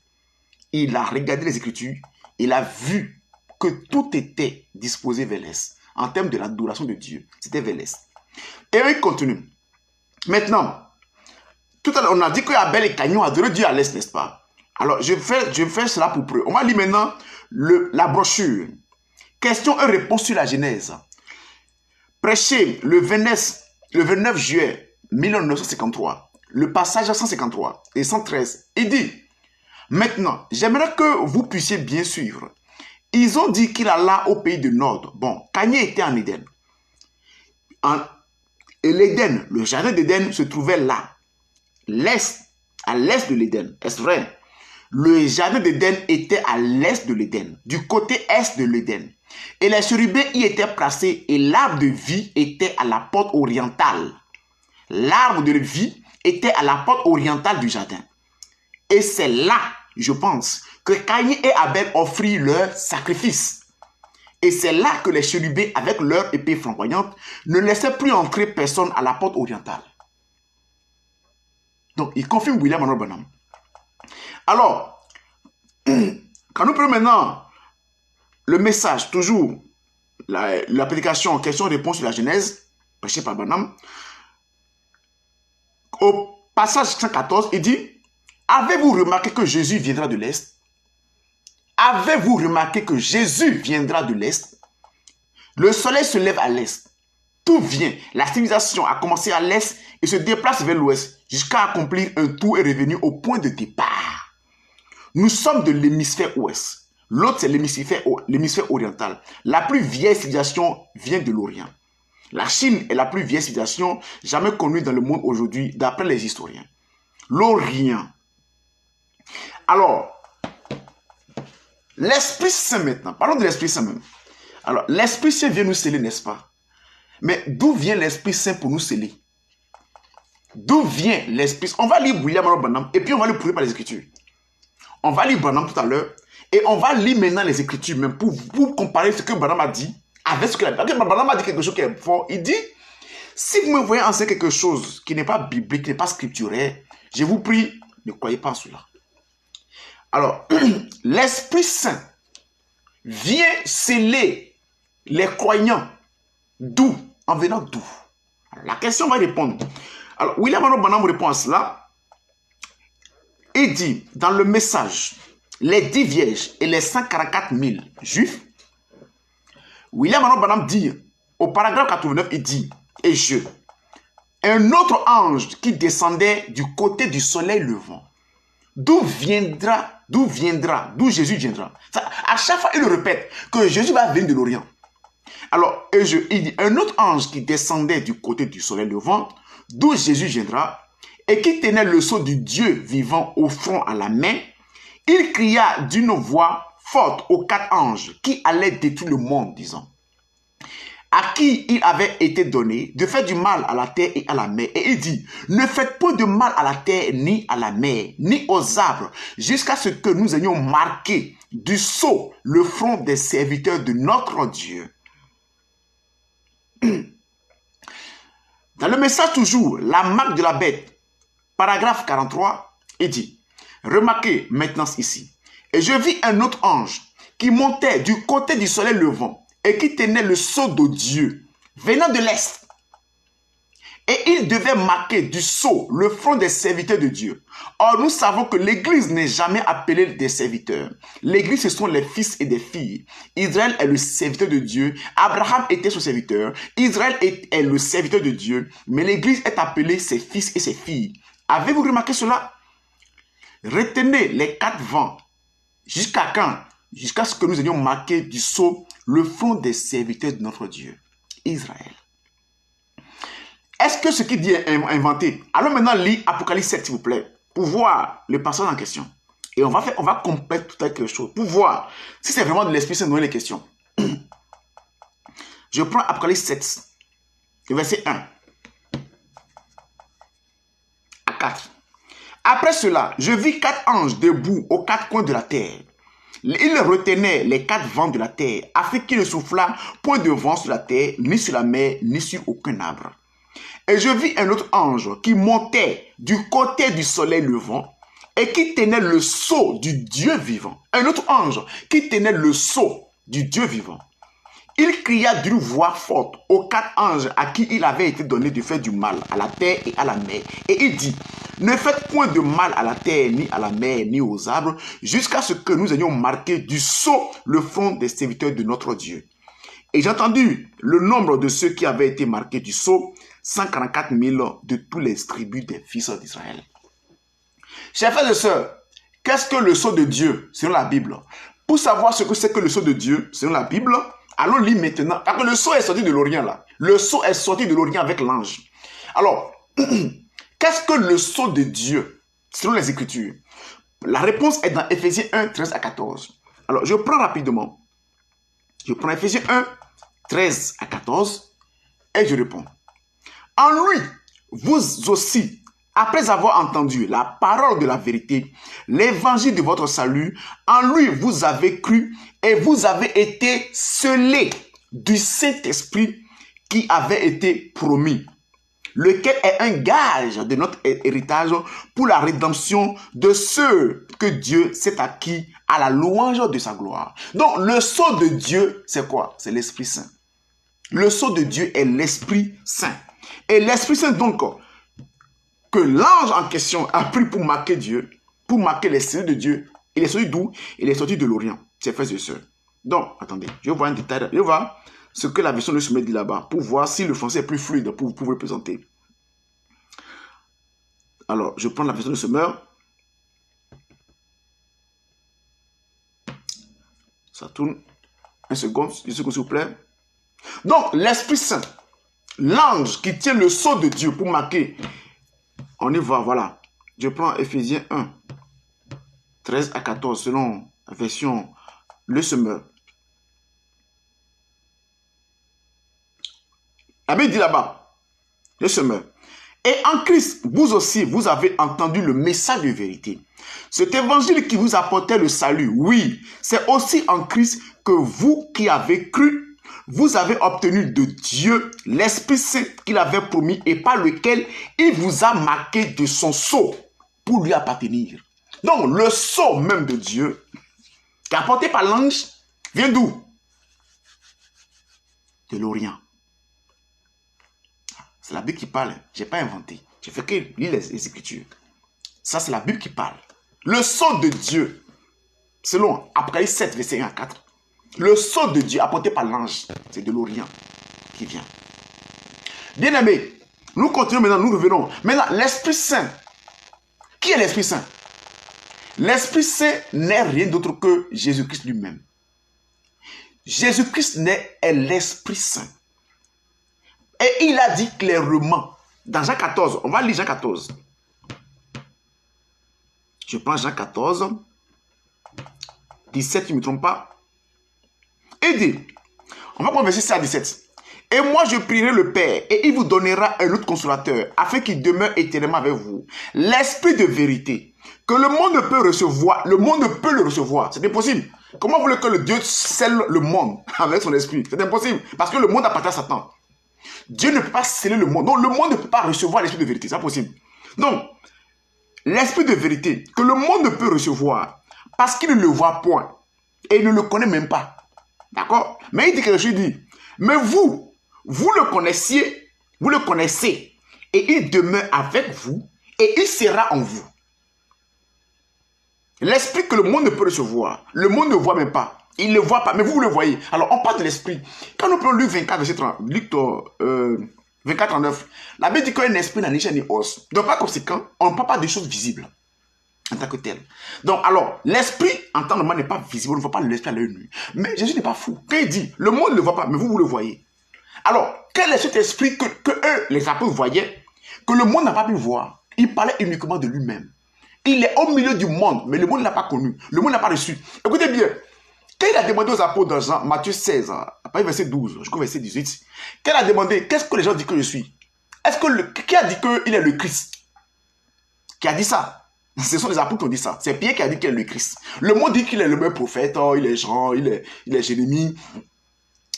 Il a regardé les Écritures, il a vu que tout était disposé vers l'Est. En termes de l'adoration de Dieu, c'était vers l'Est. Et il continue. Maintenant, tout à l'heure, on a dit que Abel et Caïn ont adoré Dieu à l'Est, n'est-ce pas? Alors, je fais cela pour preuve. On va lire maintenant la brochure. Questions et réponses sur la Genèse. Prêché le 29 juillet 1953. Le passage 153 et 113. Il dit, maintenant, j'aimerais que vous puissiez bien suivre. Ils ont dit qu'il alla au pays du Nord. Bon, Caïn était en Éden. Et l'Éden, le jardin d'Éden se trouvait là. À l'est de l'Éden. Est-ce vrai? Le jardin d'Éden était à l'est de l'Éden, du côté est de l'Éden. Et les chérubins y étaient placés et l'arbre de vie était à la porte orientale. L'arbre de vie était à la porte orientale du jardin. Et c'est là, je pense, que Caïn et Abel offrirent leur sacrifice. Et c'est là que les chérubins, avec leur épée flamboyante, ne laissaient plus entrer personne à la porte orientale. Donc, il confirme William Monroe Branham. Alors, quand nous prenons maintenant le message, toujours la prédication question-réponse sur la Genèse, prêchée par Branham, au passage 114, il dit, avez-vous remarqué que Jésus viendra de l'Est? Avez-vous remarqué que Jésus viendra de l'Est? Le soleil se lève à l'Est. Tout vient. La civilisation a commencé à l'Est et se déplace vers l'Ouest jusqu'à accomplir un tour et revenir au point de départ. Nous sommes de l'hémisphère Ouest. L'autre, c'est l'hémisphère oriental. La plus vieille civilisation vient de l'Orient. La Chine est la plus vieille civilisation jamais connue dans le monde aujourd'hui, d'après les historiens. L'Orient. Alors, l'Esprit Saint maintenant. Parlons de l'Esprit Saint même. Alors, l'Esprit Saint vient nous sceller, n'est-ce pas? Mais d'où vient l'Esprit Saint pour nous sceller? D'où vient l'Esprit Saint? On va lire William Monroe Branham et puis on va le prouver par les Écritures. On va lire Branham tout à l'heure et on va lire maintenant les Écritures même pour comparer ce que Branham a dit avec ce que la Bible. Parce que Branham a dit quelque chose qui est fort. Il dit, si vous me voyez enseigner quelque chose qui n'est pas biblique, qui n'est pas scripturaire, je vous prie, ne croyez pas en cela. Alors, l'Esprit Saint vient sceller les croyants. D'où? En venant d'où? La question va répondre. Alors, William Monroe Branham répond à cela. Il dit, dans le message, les 10 vierges et les 144 000 juifs, William Monroe Branham dit, au paragraphe 89, il dit, et je, un autre ange qui descendait du côté du soleil levant, d'où Jésus viendra. Ça, à chaque fois, il le répète, que Jésus va venir de l'Orient. Alors, il dit, un autre ange qui descendait du côté du soleil levant, d'où Jésus viendra, et qui tenait le sceau du Dieu vivant au front à la main, il cria d'une voix forte aux 4 anges qui allaient détruire le monde, disant, à qui il avait été donné de faire du mal à la terre et à la mer. Et il dit, ne faites point de mal à la terre, ni à la mer, ni aux arbres, jusqu'à ce que nous ayons marqué du sceau le front des serviteurs de notre Dieu. Dans le message toujours, la marque de la bête, paragraphe 43, il dit, remarquez maintenant ici, et je vis un autre ange qui montait du côté du soleil levant et qui tenait le sceau de Dieu venant de l'Est. Et il devait marquer du sceau le front des serviteurs de Dieu. Or, nous savons que l'Église n'est jamais appelée des serviteurs. L'Église, ce sont les fils et des filles. Israël est le serviteur de Dieu. Abraham était son serviteur. Israël est le serviteur de Dieu. Mais l'Église est appelée ses fils et ses filles. Avez-vous remarqué cela? Retenez les 4 vents. Jusqu'à quand? Jusqu'à ce que nous ayons marqué du sceau le front des serviteurs de notre Dieu, Israël. Est-ce que ce qui dit est inventé? Alors maintenant, lis Apocalypse 7, s'il vous plaît, pour voir le passage en question. Et on va compléter tout quelque chose, pour voir si c'est vraiment de l'Esprit Saint dont les questions. Je prends Apocalypse 7, verset 1 à 4. Après cela, je vis 4 anges debout aux 4 coins de la terre. Ils retenaient les 4 vents de la terre, afin qu'il ne soufflât point de vent sur la terre, ni sur la mer, ni sur aucun arbre. Et je vis un autre ange qui montait du côté du soleil levant et qui tenait le sceau du Dieu vivant. Un autre ange qui tenait le sceau du Dieu vivant. Il cria d'une voix forte aux 4 anges à qui il avait été donné de faire du mal à la terre et à la mer. Et il dit, ne faites point de mal à la terre, ni à la mer, ni aux arbres, jusqu'à ce que nous ayons marqué du sceau le front des serviteurs de notre Dieu. Et j'ai entendu le nombre de ceux qui avaient été marqués du sceau, 144 000 de tous les tribus des fils d'Israël. Chers frères et sœurs, qu'est-ce que le sceau de Dieu selon la Bible? Pour savoir ce que c'est que le sceau de Dieu selon la Bible, allons lire maintenant. Parce que le sceau est sorti de l'Orient là. Le sceau est sorti de l'Orient avec l'ange. Alors, qu'est-ce que le sceau de Dieu selon les Écritures? La réponse est dans Éphésiens 1, 13 à 14. Alors, je prends rapidement. Je prends Éphésiens 1, 13 à 14 et je réponds. En lui, vous aussi, après avoir entendu la parole de la vérité, l'évangile de votre salut, en lui vous avez cru et vous avez été scellés du Saint-Esprit qui avait été promis, lequel est un gage de notre héritage pour la rédemption de ceux que Dieu s'est acquis à la louange de sa gloire. Donc le sceau de Dieu, c'est quoi? C'est l'Esprit Saint. Le sceau de Dieu est l'Esprit Saint. Et l'Esprit Saint donc, que l'ange en question a pris pour marquer Dieu, pour marquer les signes de Dieu, il est sorti d'où? Il est sorti de l'Orient, ses frères et sœurs. Donc, attendez, je vais voir un détail, je vais voir ce que la version de Sommet dit là-bas, pour voir si le français est plus fluide, pour vous présenter. Alors, je prends la version de Sommet. Ça tourne. Une seconde, s'il vous plaît. Donc, l'Esprit Saint, l'ange qui tient le sceau de Dieu pour marquer. On y va, voilà. Je prends Éphésiens 1, 13 à 14, selon la version Le Semeur. La Bible dit là-bas, Le Semeur. Et en Christ, vous aussi, vous avez entendu le message de vérité. Cet évangile qui vous apportait le salut, oui, c'est aussi en Christ que vous qui avez cru, vous avez obtenu de Dieu l'Esprit Saint qu'il avait promis et par lequel il vous a marqué de son sceau pour lui appartenir. Donc, le sceau même de Dieu, qui est apporté par l'ange, vient d'où? De l'Orient. C'est la Bible qui parle. Je n'ai pas inventé. Je fais que lire les Écritures. Ça, c'est la Bible qui parle. Le sceau de Dieu, selon Apocalypse 7, verset 1 à 4, le sceau de Dieu apporté par l'ange, c'est de l'Orient qui vient. Bien aimé, nous continuons maintenant, nous revenons. Maintenant, l'Esprit Saint. Qui est l'Esprit Saint? L'Esprit Saint n'est rien d'autre que Jésus-Christ lui-même. Jésus-Christ est l'Esprit Saint. Et il a dit clairement, dans Jean 14, on va lire Jean 14. Je prends Jean 14, 17, je ne me trompe pas. Il dit, on va prendre verset 16 à 17. Et moi je prierai le Père, et il vous donnera un autre consolateur, afin qu'il demeure éternellement avec vous. L'Esprit de vérité, que le monde ne peut recevoir, le monde ne peut le recevoir. C'est impossible. Comment voulez-vous que le Dieu scelle le monde avec son esprit? C'est impossible, parce que le monde appartient à Satan. Dieu ne peut pas sceller le monde. Donc le monde ne peut pas recevoir l'Esprit de vérité. C'est impossible. Donc, l'Esprit de vérité, que le monde ne peut recevoir, parce qu'il ne le voit point, et il ne le connaît même pas. D'accord? Mais il dit quelque chose, il dit, mais vous le connaissiez, vous le connaissez, et il demeure avec vous, et il sera en vous. L'esprit que le monde ne peut recevoir, le monde ne voit même pas. Il ne le voit pas, mais vous le voyez. Alors, on parle de l'esprit. Quand nous prenons Luc 24, verset 30, Luc 24, 39, la Bible dit qu'un esprit n'a ni chair ni os. Donc, par conséquent, on ne parle pas de choses visibles en tant que telles. Donc, alors, l'esprit, en tant que normal, n'est pas visible. On ne voit pas l'esprit à l'œil nu. Mais Jésus n'est pas fou. Quand il dit, le monde ne le voit pas, mais vous le voyez. Alors, Quel est cet esprit que eux, les apôtres, voyaient, que le monde n'a pas pu voir? Il parlait uniquement de lui-même. Il est au milieu du monde, mais le monde ne l'a pas connu. Le monde n'a pas reçu. Écoutez bien. Quand il a demandé aux apôtres dans Jean, Matthieu 16, après verset 12, jusqu'au verset 18, quand il a demandé, qu'est-ce que les gens disent que je suis? Qui a dit qu'il est le Christ? Qui a dit ça? Ce sont les apôtres qui ont dit ça. C'est Pierre qui a dit qu'il est le Christ. Le monde dit qu'il est le meilleur prophète, il est Jean, il est Jérémie,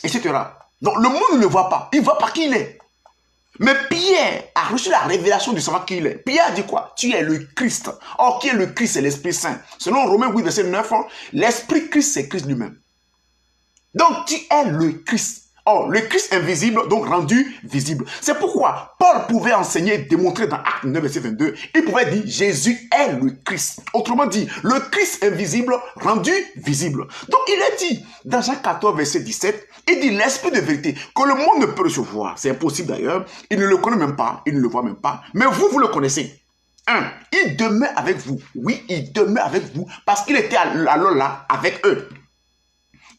etc. Donc le monde ne le voit pas. Il ne voit pas qui il est. Mais Pierre a reçu la révélation du savoir qui il est. Pierre a dit quoi? Tu es le Christ. Or, qui est le Christ? C'est l'Esprit Saint. Selon Romains 8, verset 9, l'Esprit Christ, c'est Christ lui-même. Donc, tu es le Christ. Or, le Christ invisible, donc rendu visible. C'est pourquoi Paul pouvait enseigner, démontrer dans Actes 9, verset 22, il pouvait dire, Jésus est le Christ. Autrement dit, le Christ invisible, rendu visible. Donc, il est dit, dans Jean 14, verset 17, il dit, l'Esprit de vérité, que le monde ne peut recevoir. C'est impossible d'ailleurs. Il ne le connaît même pas, il ne le voit même pas. Mais vous le connaissez. Il demeure avec vous. Oui, il demeure avec vous, parce qu'il était alors là, avec eux.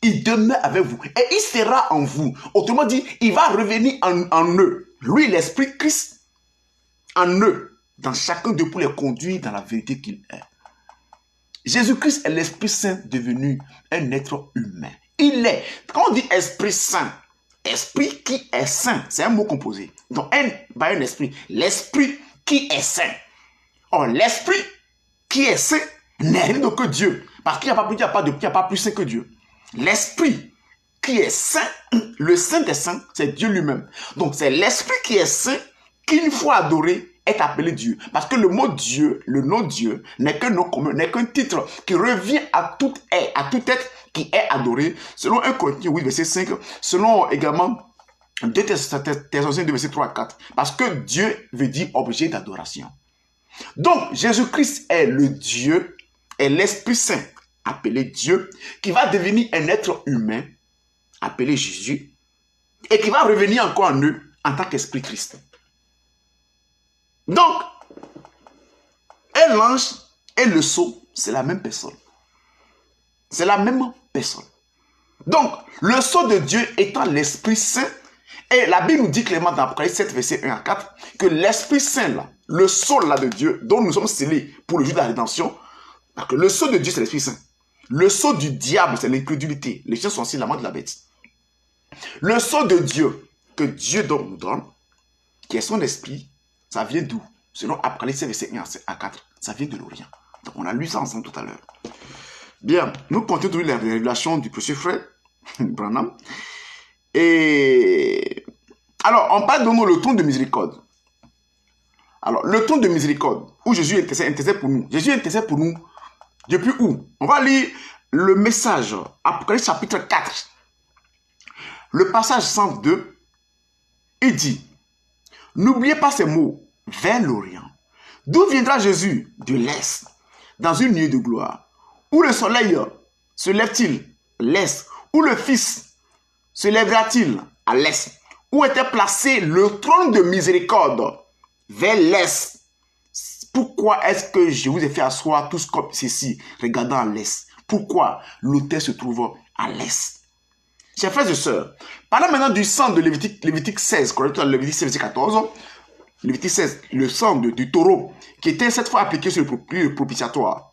Il demeure avec vous et il sera en vous. Autrement dit, il va revenir en eux. Lui, l'Esprit Christ, en eux, dans chacun d'eux pour les conduire dans la vérité qu'il est. Jésus-Christ est l'Esprit Saint devenu un être humain. Il est, quand on dit Esprit Saint, esprit qui est saint, c'est un mot composé. Donc, un esprit, l'Esprit qui est saint. Or, l'Esprit qui est saint n'est rien d'autre que Dieu. Parce qu'il n'y a pas plus saint que Dieu. L'Esprit qui est saint, le Saint des Saints, c'est Dieu lui-même. Donc c'est l'Esprit qui est saint, qui une fois adoré, est appelé Dieu. Parce que le mot Dieu, le nom Dieu, n'est qu'un nom commun, n'est qu'un titre qui revient à tout être qui est adoré, selon 1 Corinthiens 8, verset 5, selon également 2 Thessaloniciens 2, verset 3 à 4. Parce que Dieu veut dire objet d'adoration. Donc Jésus-Christ est le Dieu, est l'Esprit Saint, appelé Dieu, qui va devenir un être humain, appelé Jésus, et qui va revenir encore en eux en tant qu'Esprit Christ. Donc, un l'ange et le sceau, c'est la même personne. C'est la même personne. Donc, le sceau de Dieu étant l'Esprit Saint, et la Bible nous dit clairement dans Apocalypse 7, verset 1 à 4, que l'Esprit Saint, là, le sceau là de Dieu, dont nous sommes scellés pour le jour de la rédemption, parce que le sceau de Dieu, c'est l'Esprit Saint. Le sceau du diable, c'est l'incrédulité. Les chiens sont aussi la main de la bête. Le sceau de Dieu, que Dieu nous donne, qui est son esprit, ça vient d'où? Selon Apocalypse verset 1 à 4, ça vient de l'Orient. Donc on a lu ça ensemble tout à l'heure. Bien, nous continuons la révélation du précieux frère Branham. Et alors, on parle de nous le trône de miséricorde. Alors, le trône de miséricorde, où Jésus intercède pour nous. Jésus intercède pour nous. Depuis où? On va lire le message, Apocalypse chapitre 4. Le passage 102, il dit, n'oubliez pas ces mots, vers l'Orient. D'où viendra Jésus? De l'Est, dans une nuée de gloire. Où le soleil se lève-t-il? L'Est. Où le Fils se lèvera-t-il? À l'Est. Où était placé le trône de miséricorde? Vers l'Est. Pourquoi est-ce que je vous ai fait asseoir tous comme ceci, regardant à l'Est? Pourquoi l'autel se trouve à l'Est? Chers frères et sœurs, parlons maintenant du sang de Lévitique 16, correctement, Lévitique 16, verset 14. Lévitique 16, le sang du taureau, qui était cette fois appliqué sur le propitiatoire.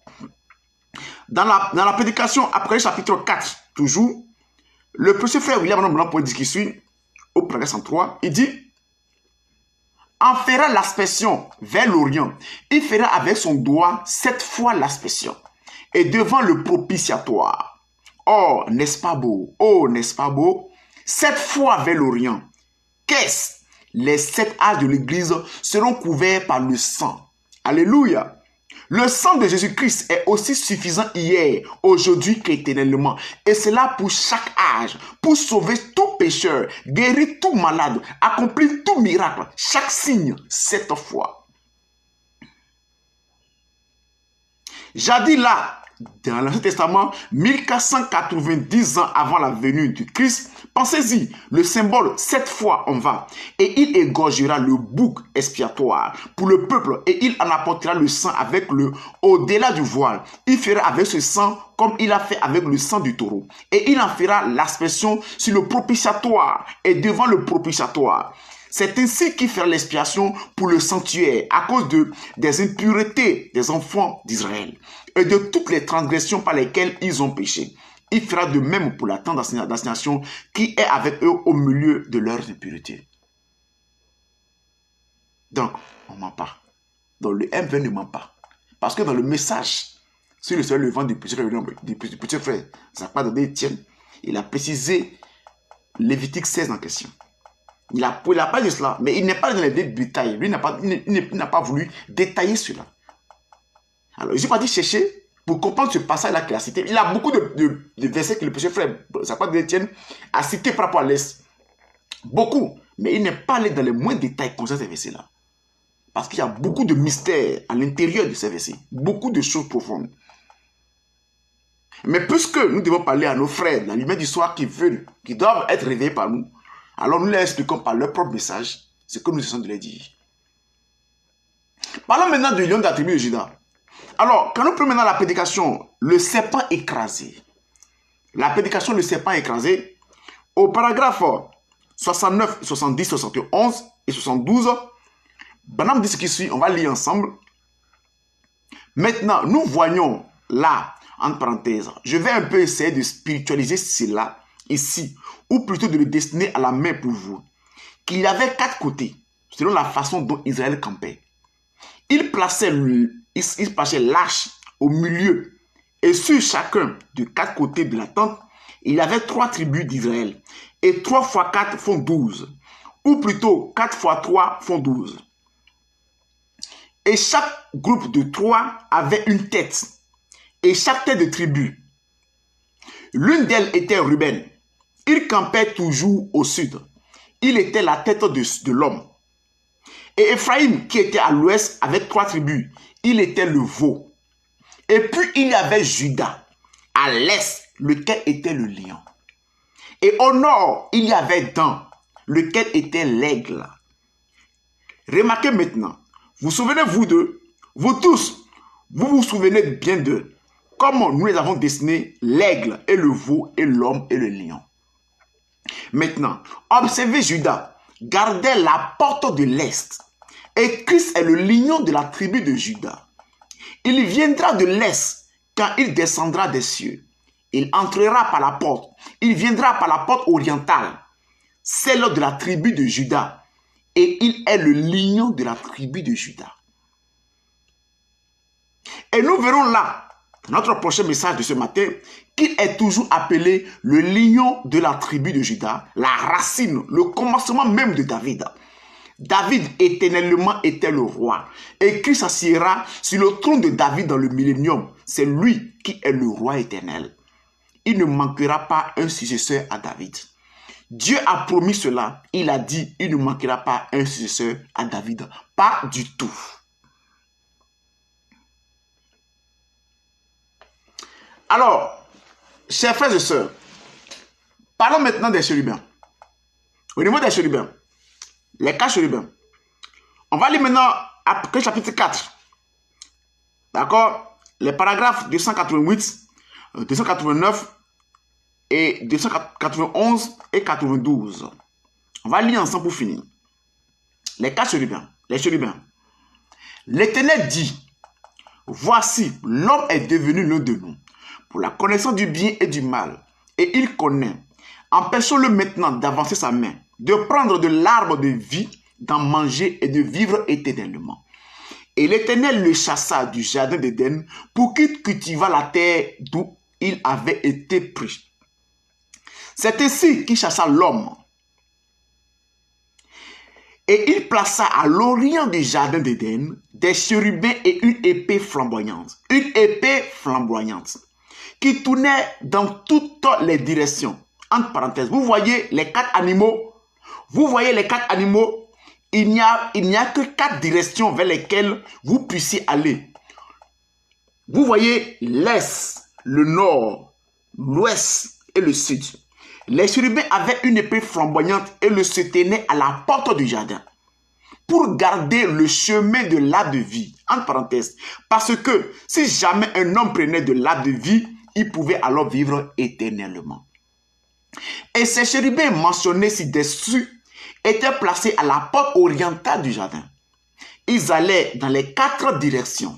Dans la prédication, Apocalypse chapitre 4, toujours, le précieux frère William Branham, pour dire qui suit, au paragraphe 103, il dit, en fera l'aspersion vers l'Orient. Il fera avec son doigt 7 fois l'aspersion. Et devant le propitiatoire. Oh, n'est-ce pas beau? Oh, n'est-ce pas beau? 7 fois vers l'Orient. Qu'est-ce? Les 7 âges de l'Église seront couverts par le sang. Alléluia. Le sang de Jésus-Christ est aussi suffisant hier, aujourd'hui qu'éternellement. Et cela pour chaque âge, pour sauver tout pécheur, guérir tout malade, accomplir tout miracle, chaque signe, 7 fois. Jadis là, dans l'Ancien Testament, 1490 ans avant la venue du Christ. Pensez-y, le symbole, 7 fois on va. Et il égorgera le bouc expiatoire pour le peuple et il en apportera le sang avec le au-delà du voile. Il fera avec ce sang comme il a fait avec le sang du taureau. Et il en fera l'aspersion sur le propitiatoire et devant le propitiatoire. C'est ainsi qu'il fera l'expiation pour le sanctuaire à cause des impuretés des enfants d'Israël et de toutes les transgressions par lesquelles ils ont péché. Il fera de même pour la tente d'assignation qui est avec eux au milieu de leurs impuretés. Donc, on ne ment pas. Donc, le M20 ne ment pas. Parce que dans le message sur le seul levant du petit frère, ça part d'Étienne, il a précisé Lévitique 16 en question. Il n'a pas dit cela, mais il n'est pas dans les détails. Lui n'a pas voulu détailler cela. Alors, je n'ai pas dit chercher pour comprendre ce passage-là qu'il a cité. Il a beaucoup de versets que le petit frère, ça part d'Étienne, a cité par rapport à l'Est. Beaucoup. Mais il n'est pas allé dans les moindres détails concernant ces versets-là. Parce qu'il y a beaucoup de mystères à l'intérieur de ces versets. Beaucoup de choses profondes. Mais puisque nous devons parler à nos frères, la lumière du soir qui doivent être réveillés par nous, alors nous leur expliquons par leur propre message ce que nous essayons de leur dire. Parlons maintenant du lion de la tribu de Juda. Alors, quand nous prenons maintenant la prédication, le serpent écrasé. La prédication, le serpent écrasé, au paragraphe 69, 70, 71 et 72, Branham dit ce qui suit, on va lire ensemble. Maintenant, nous voyons là, entre parenthèses, je vais un peu essayer de spiritualiser cela ici, ou plutôt de le dessiner à la main pour vous, qu'il y avait 4 côtés, selon la façon dont Israël campait. Il plaçait l'arche au milieu, et sur chacun des 4 côtés de la tente, il y avait 3 tribus d'Israël, et 3 fois 4 font 12, ou plutôt 4 fois 3 font 12. Et chaque groupe de 3 avait une tête, et chaque tête de tribu. L'une d'elles était Ruben. Il campait toujours au sud. Il était la tête de l'homme. Et Ephraïm, qui était à l'ouest avec 3 tribus, il était le veau. Et puis il y avait Juda, à l'est, lequel était le lion. Et au nord, il y avait Dan, lequel était l'aigle. Remarquez maintenant, vous souvenez-vous d'eux? Vous tous, vous vous souvenez bien d'eux. Comment nous les avons dessinés, l'aigle et le veau et l'homme et le lion. Maintenant, observez Juda, gardait la porte de l'Est. Et Christ est le lion de la tribu de Juda. Il viendra de l'Est quand il descendra des cieux. Il entrera par la porte. Il viendra par la porte orientale, celle de la tribu de Juda. Et il est le lion de la tribu de Juda. Et nous verrons là, dans notre prochain message de ce matin, qu'il est toujours appelé le lion de la tribu de Juda, la racine, le commencement même de David. David éternellement était le roi. Et Christ s'assiera sur le trône de David dans le millénium. C'est lui qui est le roi éternel. Il ne manquera pas un successeur à David. Dieu a promis cela. Il a dit, il ne manquera pas un successeur à David. Pas du tout. Alors, chers frères et sœurs, parlons maintenant des chérubins. Au niveau des chérubins, les 4 chérubins. On va lire maintenant après chapitre 4. D'accord? Les paragraphes 288, 289 et 291 et 92. On va lire ensemble pour finir. Les 4 chérubins. Les chérubins. L'Éternel dit, voici, l'homme est devenu l'un de nous, pour la connaissance du bien et du mal. Et il connaît. Empêchons-le maintenant d'avancer sa main, de prendre de l'arbre de vie, d'en manger et de vivre éternellement. Et l'Éternel le chassa du jardin d'Éden pour qu'il cultivât la terre d'où il avait été pris. C'est ainsi qu'il chassa l'homme. Et il plaça à l'orient du jardin d'Éden des chérubins et une épée flamboyante. Une épée flamboyante qui tournait dans toutes les directions. Entre parenthèses, vous voyez les 4 animaux. Vous voyez les 4 animaux. Il n'y a que 4 directions vers lesquelles vous puissiez aller. Vous voyez l'est, le nord, l'ouest et le sud. Les chérubins avaient une épée flamboyante et le se tenaient à la porte du jardin pour garder le chemin de l'arbre de vie. Entre parenthèses, parce que si jamais un homme prenait de l'arbre de vie, il pouvait alors vivre éternellement. Et ces chérubins mentionnés ci-dessus étaient placés à la porte orientale du jardin. Ils allaient dans les 4 directions.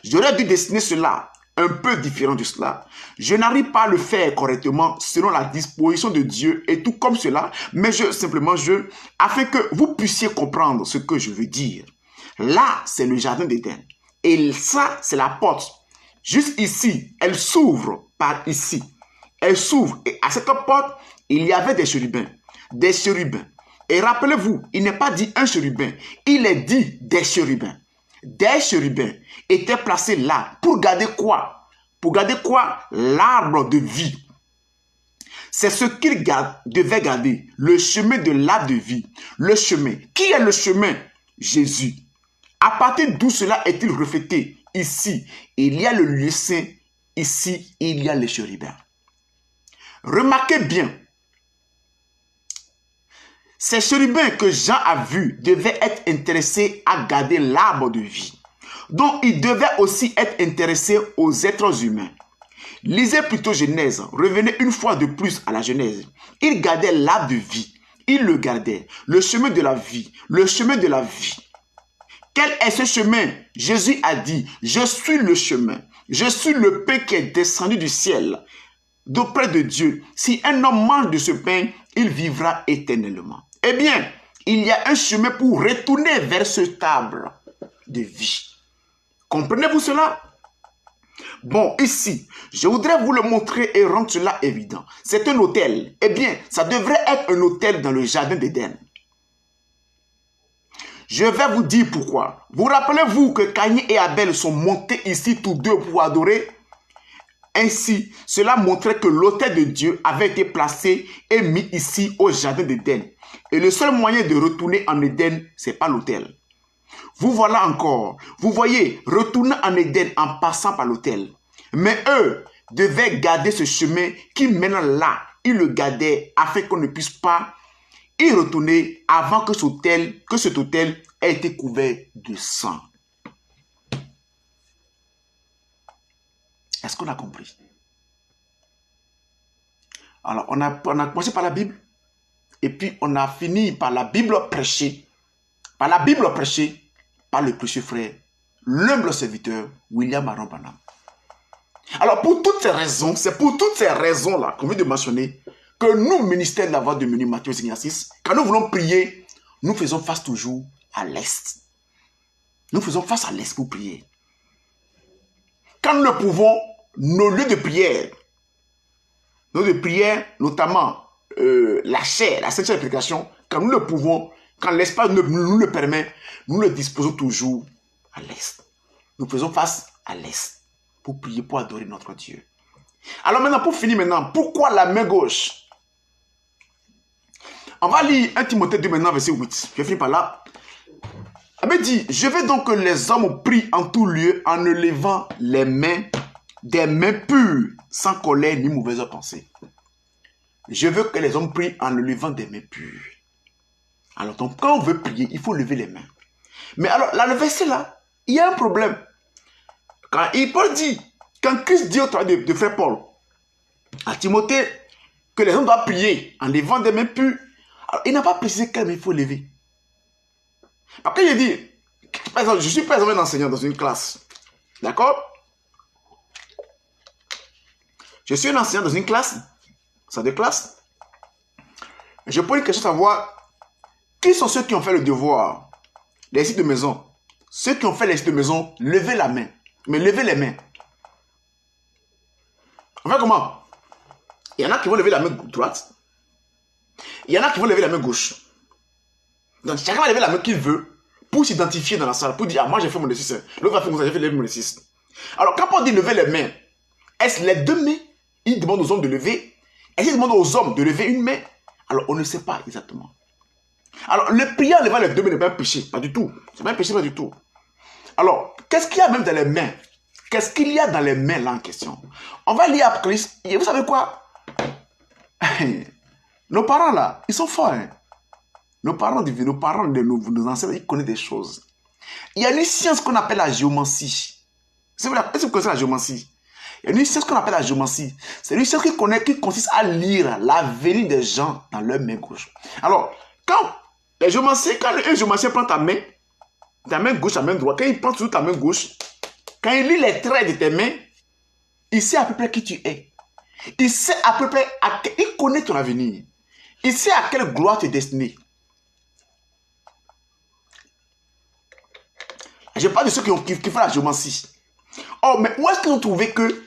J'aurais dû dessiner cela un peu différent de cela. Je n'arrive pas à le faire correctement selon la disposition de Dieu et tout comme cela, mais afin que vous puissiez comprendre ce que je veux dire. Là, c'est le jardin d'Éden. Et ça, c'est la porte. Juste ici, elle s'ouvre par ici. Elle s'ouvre et à cette porte, il y avait des chérubins. Des chérubins. Et rappelez-vous, il n'est pas dit un chérubin, il est dit des chérubins. Des chérubins étaient placés là pour garder quoi? Pour garder quoi? L'arbre de vie. C'est ce qu'ils devaient garder, le chemin de l'arbre de vie. Le chemin. Qui est le chemin? Jésus. À partir d'où cela est-il reflété? Ici, il y a le lieu saint. Ici, il y a les chérubins. Remarquez bien, ces chérubins que Jean a vus devaient être intéressés à garder l'arbre de vie. Donc, ils devaient aussi être intéressés aux êtres humains. Lisez plutôt Genèse. Revenez une fois de plus à la Genèse. Ils gardaient l'arbre de vie. Ils le gardaient. Le chemin de la vie. Le chemin de la vie. Quel est ce chemin? Jésus a dit, je suis le chemin. Je suis le pain qui est descendu du ciel, d'auprès de Dieu. Si un homme mange de ce pain, il vivra éternellement. Eh bien, il y a un chemin pour retourner vers ce arbre de vie. Comprenez-vous cela? Bon, ici, je voudrais vous le montrer et rendre cela évident. C'est un autel. Eh bien, ça devrait être un autel dans le jardin d'Éden. Je vais vous dire pourquoi. Vous rappelez-vous que Caïn et Abel sont montés ici tous deux pour adorer? Ainsi, cela montrait que l'autel de Dieu avait été placé et mis ici au jardin d'Éden. Et le seul moyen de retourner en Éden, ce n'est pas l'autel. Vous voilà encore. Vous voyez, retourner en Éden en passant par l'autel. Mais eux devaient garder ce chemin qui mène là. Ils le gardaient afin qu'on ne puisse pas y retourner avant que cet autel ait été couvert de sang. Est-ce qu'on a compris? Alors, on a commencé par la Bible. Et puis, on a fini par la Bible prêchée. Par la Bible prêchée par le précieux frère, l'humble serviteur, William Aaron Branham. Alors, pour toutes ces raisons, c'est pour toutes ces raisons-là qu'on vient de mentionner que nous, ministère de la voix de Menu Matthieu 6, quand nous voulons prier, nous faisons face toujours à l'Est. Nous faisons face à l'Est pour prier. Quand nous le pouvons, nos lieux de prière, notamment la chair, la sainte prédication, quand nous le pouvons, quand l'espace nous le permet, nous le disposons toujours à l'Est. Nous faisons face à l'Est pour prier, pour adorer notre Dieu. Alors maintenant, pour finir maintenant, pourquoi la main gauche? On va lire 1 Timothée 2 maintenant, verset 8. Je vais finir par là. Il dit, je veux donc que les hommes prient en tout lieu en ne levant les mains, des mains pures, sans colère ni mauvaise pensée. Je veux que les hommes prient en ne levant des mains pures. Alors, donc, quand on veut prier, il faut lever les mains. Mais alors, là, le verset là, il y a un problème. Quand Paul dit, quand Christ dit au travail de frère Paul, à Timothée, que les hommes doivent prier en levant des mains pures, alors, il n'a pas précisé quelle main il faut lever. Après, il dit, par exemple, je suis par exemple un enseignant dans une classe. D'accord? Je suis un enseignant dans une classe, salle de classe. Je pose une question à savoir, qui sont ceux qui ont fait le devoir? Les sites de maison. Ceux qui ont fait les sites de maison, levez la main. Mais levez les mains. On fait comment? Il y en a qui vont lever la main droite. Il y en a qui vont lever la main gauche. Donc chacun va lever la main qu'il veut pour s'identifier dans la salle, pour dire, ah, moi j'ai fait mon exercice. L'autre va faire mon exercice, j'ai fait mon exercice. Alors quand on dit lever les mains, est-ce les deux mains? Il demande aux hommes de lever. Est-ce qu'il demande aux hommes de lever une main? Alors on ne sait pas exactement. Alors le prier en levant les deux mains n'est pas un péché, pas du tout. C'est pas un péché, pas du tout. Alors, qu'est-ce qu'il y a même dans les mains? Qu'est-ce qu'il y a dans les mains là en question? On va lire Apocalypse. Et vous savez quoi? Nos parents là, ils sont forts. Hein? Nos parents de nos ancêtres, ils connaissent des choses. Il y a une science qu'on appelle la géomancie. Est-ce que vous connaissez la géomancie? Il y a une science qu'on appelle la géomancie. C'est une science qui consiste à lire l'avenir des gens dans leur main gauche. Alors, quand un géomancien prend ta main gauche, ta main droite, quand il prend toujours ta main gauche, quand il lit les traits de tes mains, il sait à peu près qui tu es. Il sait à peu près, il connaît ton avenir. Il sait à quelle gloire tu es destiné. Je parle de ceux qui font la géomancie. Oh, mais où est-ce qu'ils ont trouvé que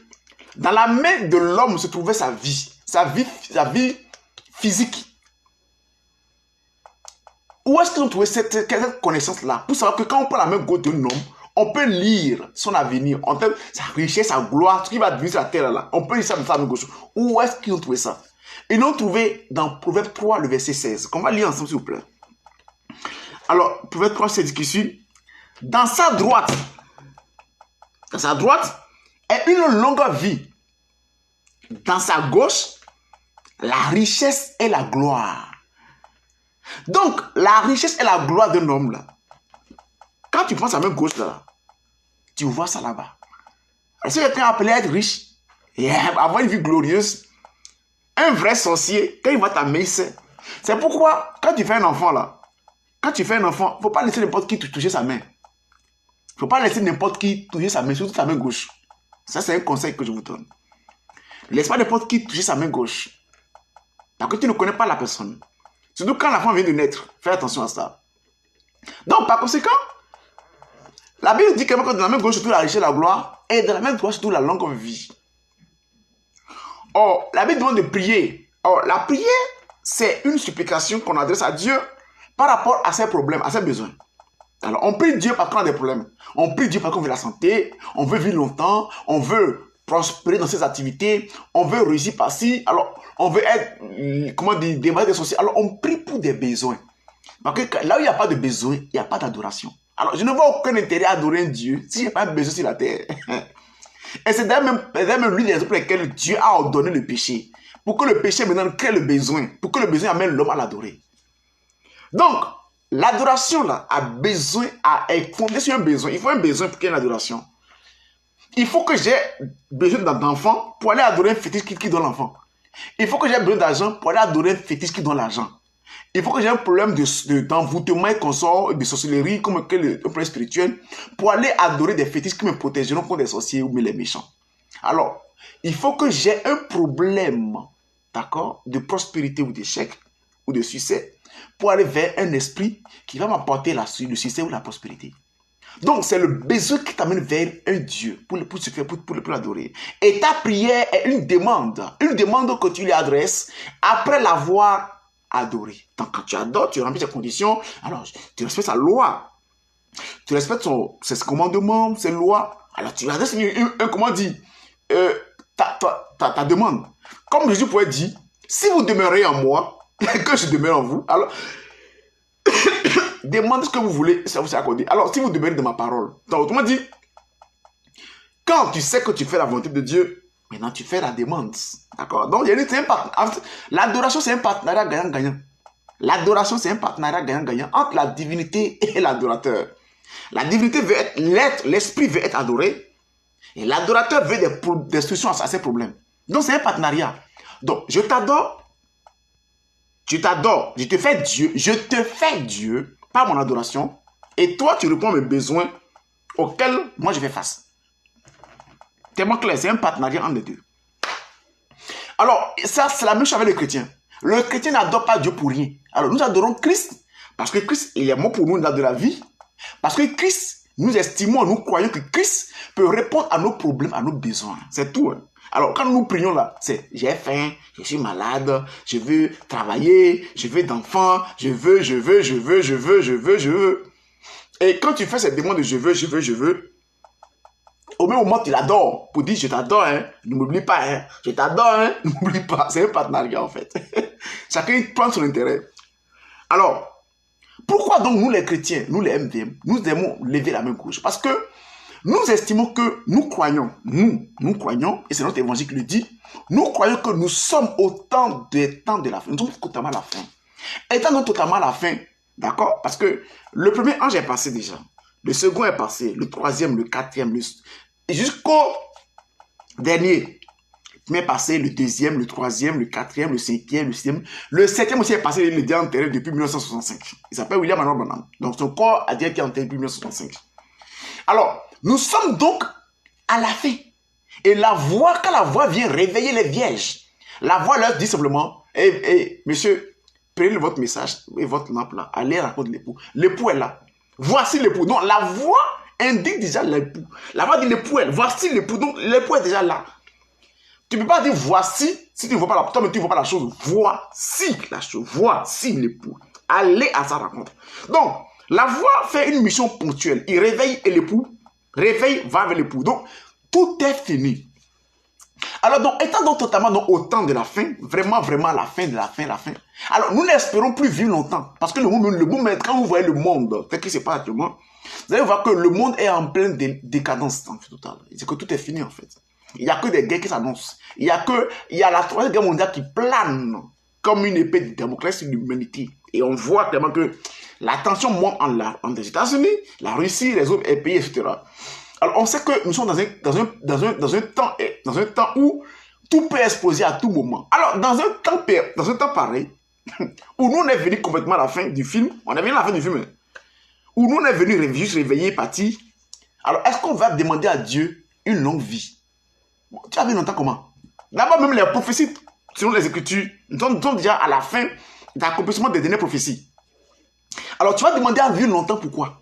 dans la main de l'homme se trouvait sa vie physique? Où est-ce qu'ils ont trouvé cette connaissance-là? Pour savoir que quand on prend la main gauche d'un homme, on peut lire son avenir, en termes de sa richesse, sa gloire, ce qui va devenir sur la terre là. On peut lire ça dans sa main gauche. Où est-ce qu'ils ont trouvé ça? Ils l'ont trouvé dans Proverbe 3, le verset 16. Qu'on va lire ensemble, s'il vous plaît. Alors, Proverbe 3, c'est dit qu'ici, dans sa droite est une longue vie. Dans sa gauche, la richesse et la gloire. Donc, la richesse et la gloire d'un homme là. Quand tu prends sa main gauche là, tu vois ça là-bas. Est-ce que quelqu'un appelé à être riche et avoir une vie glorieuse? Un vrai sorcier, quand il voit ta main, c'est pourquoi, quand tu fais un enfant là, il ne faut pas laisser n'importe qui toucher sa main. Il ne faut pas laisser n'importe qui toucher sa main, surtout sa main gauche. Ça, c'est un conseil que je vous donne. Ne laisse pas n'importe qui toucher sa main gauche. Parce que tu ne connais pas la personne. Surtout quand l'enfant vient de naître. Fais attention à ça. Donc, par conséquent, la Bible dit que dans la main gauche, surtout la richesse et la gloire, et dans la main droite, surtout la longue vie. Or, la Bible demande de prier. Or, la prière, c'est une supplication qu'on adresse à Dieu par rapport à ses problèmes, à ses besoins. Alors, on prie Dieu parce qu'on a des problèmes. On prie Dieu parce qu'on veut la santé, on veut vivre longtemps, on veut prospérer dans ses activités, on veut réussir par-ci, alors on veut être, démarrer des sociétés. Alors, on prie pour des besoins. Parce que là où il n'y a pas de besoin, il n'y a pas d'adoration. Alors, je ne vois aucun intérêt à adorer un Dieu s'il n'y a pas de besoin sur la terre. Et c'est d'ailleurs l'une des raisons pour lesquelles Dieu a ordonné le péché. Pour que le péché maintenant crée le besoin. Pour que le besoin amène l'homme à l'adorer. Donc, l'adoration là est fondée sur un besoin. Il faut un besoin pour qu'il y ait une adoration. Il faut que j'ai besoin d'enfant pour aller adorer un fétiche qui donne l'enfant. Il faut que j'ai besoin d'argent pour aller adorer un fétiche qui donne l'argent. Il faut que j'ai un problème d'envoûtement et consort, de sorcellerie, comme un problème spirituel, pour aller adorer des fétiches qui me protégeront contre des sorciers ou les méchants. Alors, il faut que j'ai un problème, d'accord, de prospérité ou d'échec, ou de succès, pour aller vers un esprit qui va m'apporter le succès ou la prospérité. Donc, c'est le besoin qui t'amène vers un Dieu pour l'adorer. Et ta prière est une demande que tu lui adresses après l'avoir adoré. Donc, quand tu adores, tu remplis tes conditions, alors tu respectes sa loi, tu respectes ses commandements, ses lois. Alors, tu lui adresses comment dire, ta demande. Comme Jésus pourrait dire, si vous demeurez en moi, que je demeure en vous, alors demandez ce que vous voulez, ça vous sera accordé. Alors, si vous demeurez de ma parole, donc, autrement dit, quand tu sais que tu fais la volonté de Dieu, maintenant tu fais la demande. D'accord? Donc, l'adoration, c'est un partenariat gagnant-gagnant. L'adoration, c'est un partenariat gagnant-gagnant entre la divinité et l'adorateur. La divinité veut être l'esprit veut être adoré, et l'adorateur veut des solutions à ses problèmes. Donc, c'est un partenariat. Donc, je t'adore, je te fais Dieu par mon adoration, et toi, tu réponds à mes besoins auxquels moi je fais face. Tellement clair, c'est un partenariat entre les deux. Alors, ça, c'est la même chose avec le chrétien. Le chrétien n'adore pas Dieu pour rien. Alors, nous adorons Christ, parce que Christ, il est mort pour nous, il a de la vie. Parce que Christ, nous croyons que Christ peut répondre à nos problèmes, à nos besoins. C'est tout. Hein. Alors, quand nous prions là, c'est j'ai faim, je suis malade, je veux travailler, je veux d'enfants, je veux. Et quand tu fais cette demande de je veux, au même moment, tu l'adores. Pour dire je t'adore, hein, ne m'oublie pas, hein, je t'adore, hein, ne m'oublie pas. C'est un partenariat en fait. Chacun prend son intérêt. Alors, pourquoi donc nous les chrétiens, nous les MVM, nous aimons lever la main gauche? Parce que Nous estimons que nous croyons, nous croyons, et c'est notre évangile qui le dit, nous croyons que nous sommes au temps de la fin. Nous sommes totalement à la fin. Étant donc totalement à la fin, d'accord? Parce que le premier ange est passé déjà. Le second est passé. Le troisième, le quatrième, jusqu'au dernier. Le premier est passé, le deuxième, le troisième, le quatrième, le cinquième, le sixième. Le septième aussi est passé, il est déjà enterré depuis 1965. Il s'appelle William Arnold Branham. Donc son corps a déjà été enterré depuis 1965. Alors, nous sommes donc à la fin. Et la voix, quand la voix vient réveiller les vierges, la voix leur dit simplement, monsieur, prenez votre message et votre lampe là, allez raconter l'époux. L'époux est là. Voici l'époux. Donc la voix indique déjà l'époux. La voix dit l'époux est là. Voici l'époux. Donc l'époux est déjà là. Tu ne peux pas dire voici si tu ne vois pas la, toi, mais tu ne vois pas la chose. Voici la chose. Voici l'époux. Allez à sa rencontre. Donc, la voix fait une mission ponctuelle. Il réveille et l'époux réveille, va vers l'époux. Donc, tout est fini. Alors, donc, étant donc totalement au temps de la fin, vraiment à la fin de la fin, alors nous n'espérons plus vivre longtemps. Parce que le monde, quand vous voyez le monde, tel qu'il se passe actuellement, vous allez voir que le monde est en pleine décadence en fait, totale. C'est que tout est fini en fait. Il n'y a que des guerres qui s'annoncent. Il y a la troisième guerre mondiale qui plane comme une épée de Damoclès sur l'humanité. Et on voit clairement que la tension monte entre les États-Unis, la Russie, les autres pays, etc. Alors on sait que nous sommes dans un temps où tout peut exploser à tout moment. Alors dans un temps pareil, où nous on est venu complètement à la fin du film, on est venu à la fin du film, où nous on est venu juste réveiller, partir. Alors est-ce qu'on va demander à Dieu une longue vie? Tu as vu longtemps comment? D'abord, même les prophéties, selon les Écritures, nous sommes déjà à la fin d'accomplissement des dernières prophéties. Alors, tu vas demander à vivre longtemps, pourquoi?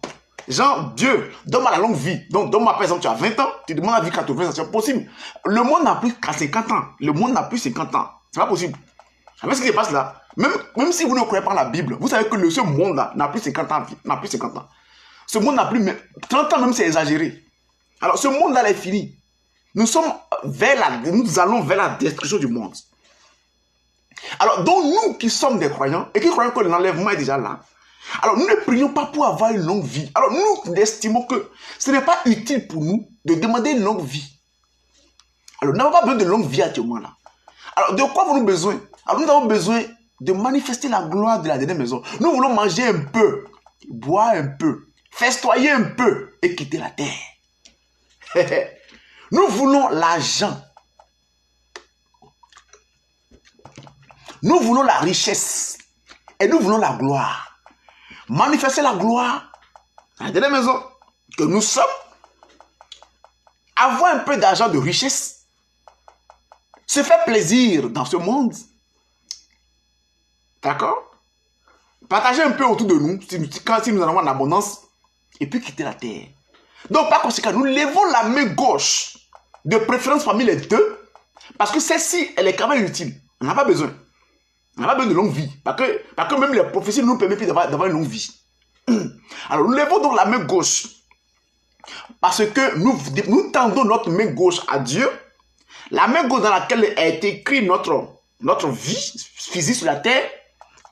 Genre, Dieu, donne-moi la longue vie. Donc, donne-moi, par exemple, tu as 20 ans, tu demandes à vivre 80 ans, c'est possible. Le monde n'a plus qu'à 50 ans. Le monde n'a plus 50 ans. C'est pas possible. Vous savez ce qui se passe là? Même si vous ne croyez pas en la Bible, vous savez que ce monde-là n'a plus 50 ans. Ce monde n'a plus 30 ans, même c'est exagéré. Alors, ce monde-là est fini. Nous allons vers la destruction du monde. Alors, donc nous qui sommes des croyants et qui croyons que l'enlèvement est déjà là, alors nous ne prions pas pour avoir une longue vie. Alors nous estimons que ce n'est pas utile pour nous de demander une longue vie. Alors nous n'avons pas besoin de longue vie actuellement là. Alors de quoi avons-nous besoin? Alors nous avons besoin de manifester la gloire de la dernière maison. Nous voulons manger un peu, boire un peu, festoyer un peu et quitter la terre. Nous voulons l'argent. Nous voulons la richesse. Et nous voulons la gloire. Manifester la gloire à la dernière maison que nous sommes. Avoir un peu d'argent, de richesse. Se faire plaisir dans ce monde. D'accord? Partager un peu autour de nous, si nous en avons en abondance. Et puis quitter la terre. Donc par conséquent, nous levons la main gauche. De préférence parmi les deux. Parce que celle-ci, elle est quand même utile. On n'a pas besoin. On n'a pas besoin de longue vie. Parce que même les prophéties ne nous permettent plus d'avoir une longue vie. Alors nous levons donc la main gauche. Parce que nous tendons notre main gauche à Dieu. La main gauche dans laquelle a été écrit notre vie physique sur la terre.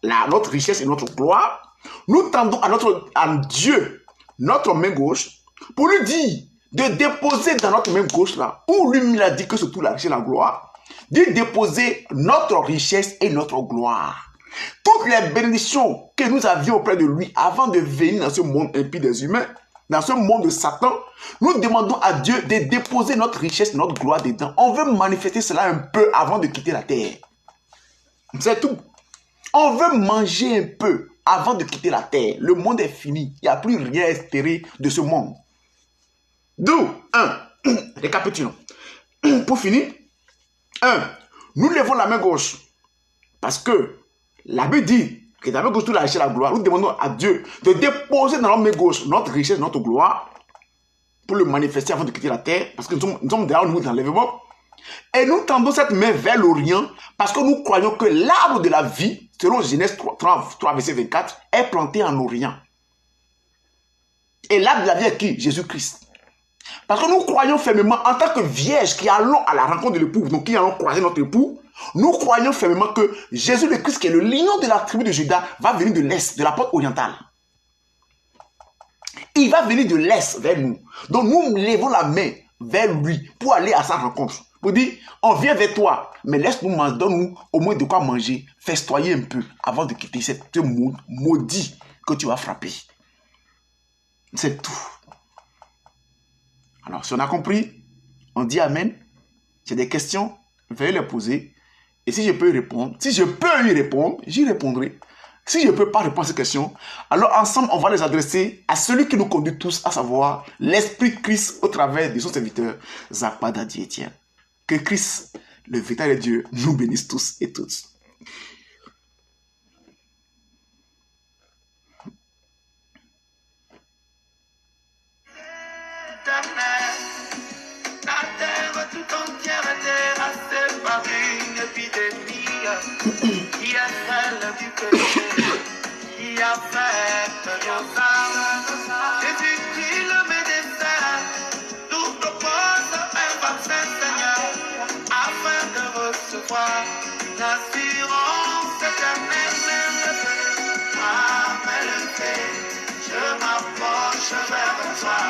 Notre richesse et notre gloire. Nous tendons à Dieu notre main gauche. Pour lui dire de déposer dans notre main gauche là, où lui a dit que c'est tout la richesse et la gloire, de déposer notre richesse et notre gloire. Toutes les bénédictions que nous avions auprès de lui avant de venir dans ce monde impie des humains, dans ce monde de Satan, nous demandons à Dieu de déposer notre richesse et notre gloire dedans. On veut manifester cela un peu avant de quitter la terre. C'est tout. On veut manger un peu avant de quitter la terre. Le monde est fini. Il n'y a plus rien à espérer de ce monde. D'où, récapitulons. Pour finir, nous levons la main gauche. Parce que la Bible dit que la main gauche, tout la richesse et la gloire. Nous demandons à Dieu de déposer dans notre main gauche notre richesse, notre gloire, pour le manifester avant de quitter la terre. Parce que nous sommes derrière nous dans l'enlèvement. Et nous tendons cette main vers l'Orient parce que nous croyons que l'arbre de la vie, selon Genèse 3 verset 24, est planté en Orient. Et l'arbre de la vie est qui? Jésus-Christ. Parce que nous croyons fermement, en tant que vierges qui allons à la rencontre de l'époux, donc qui allons croiser notre époux, nous croyons fermement que Jésus le Christ, qui est le lion de la tribu de Juda, va venir de l'Est, de la porte orientale. Il va venir de l'Est vers nous. Donc nous levons la main vers lui pour aller à sa rencontre. Pour dire, on vient vers toi, mais laisse-nous manger, donne-nous au moins de quoi manger, festoyer un peu avant de quitter cette maudit que tu vas frapper. C'est tout. Alors, si on a compris, on dit Amen. J'ai des questions, veuillez les poser. Et si je peux y répondre, j'y répondrai. Si je ne peux pas répondre à ces questions, alors ensemble, on va les adresser à celui qui nous conduit tous, à savoir l'Esprit Christ au travers de son serviteur, Zakpa Daddy Etienne. Que Christ, le véritable Dieu, nous bénisse tous et toutes. La terre tout entière était restée par une épidémie qui est celle du péché, qui affecte nos âmes. Jésus-Christ le médecin, nous propose un vaccin, Seigneur, afin de recevoir une assurance éternelle. Amen, je m'approche vers toi.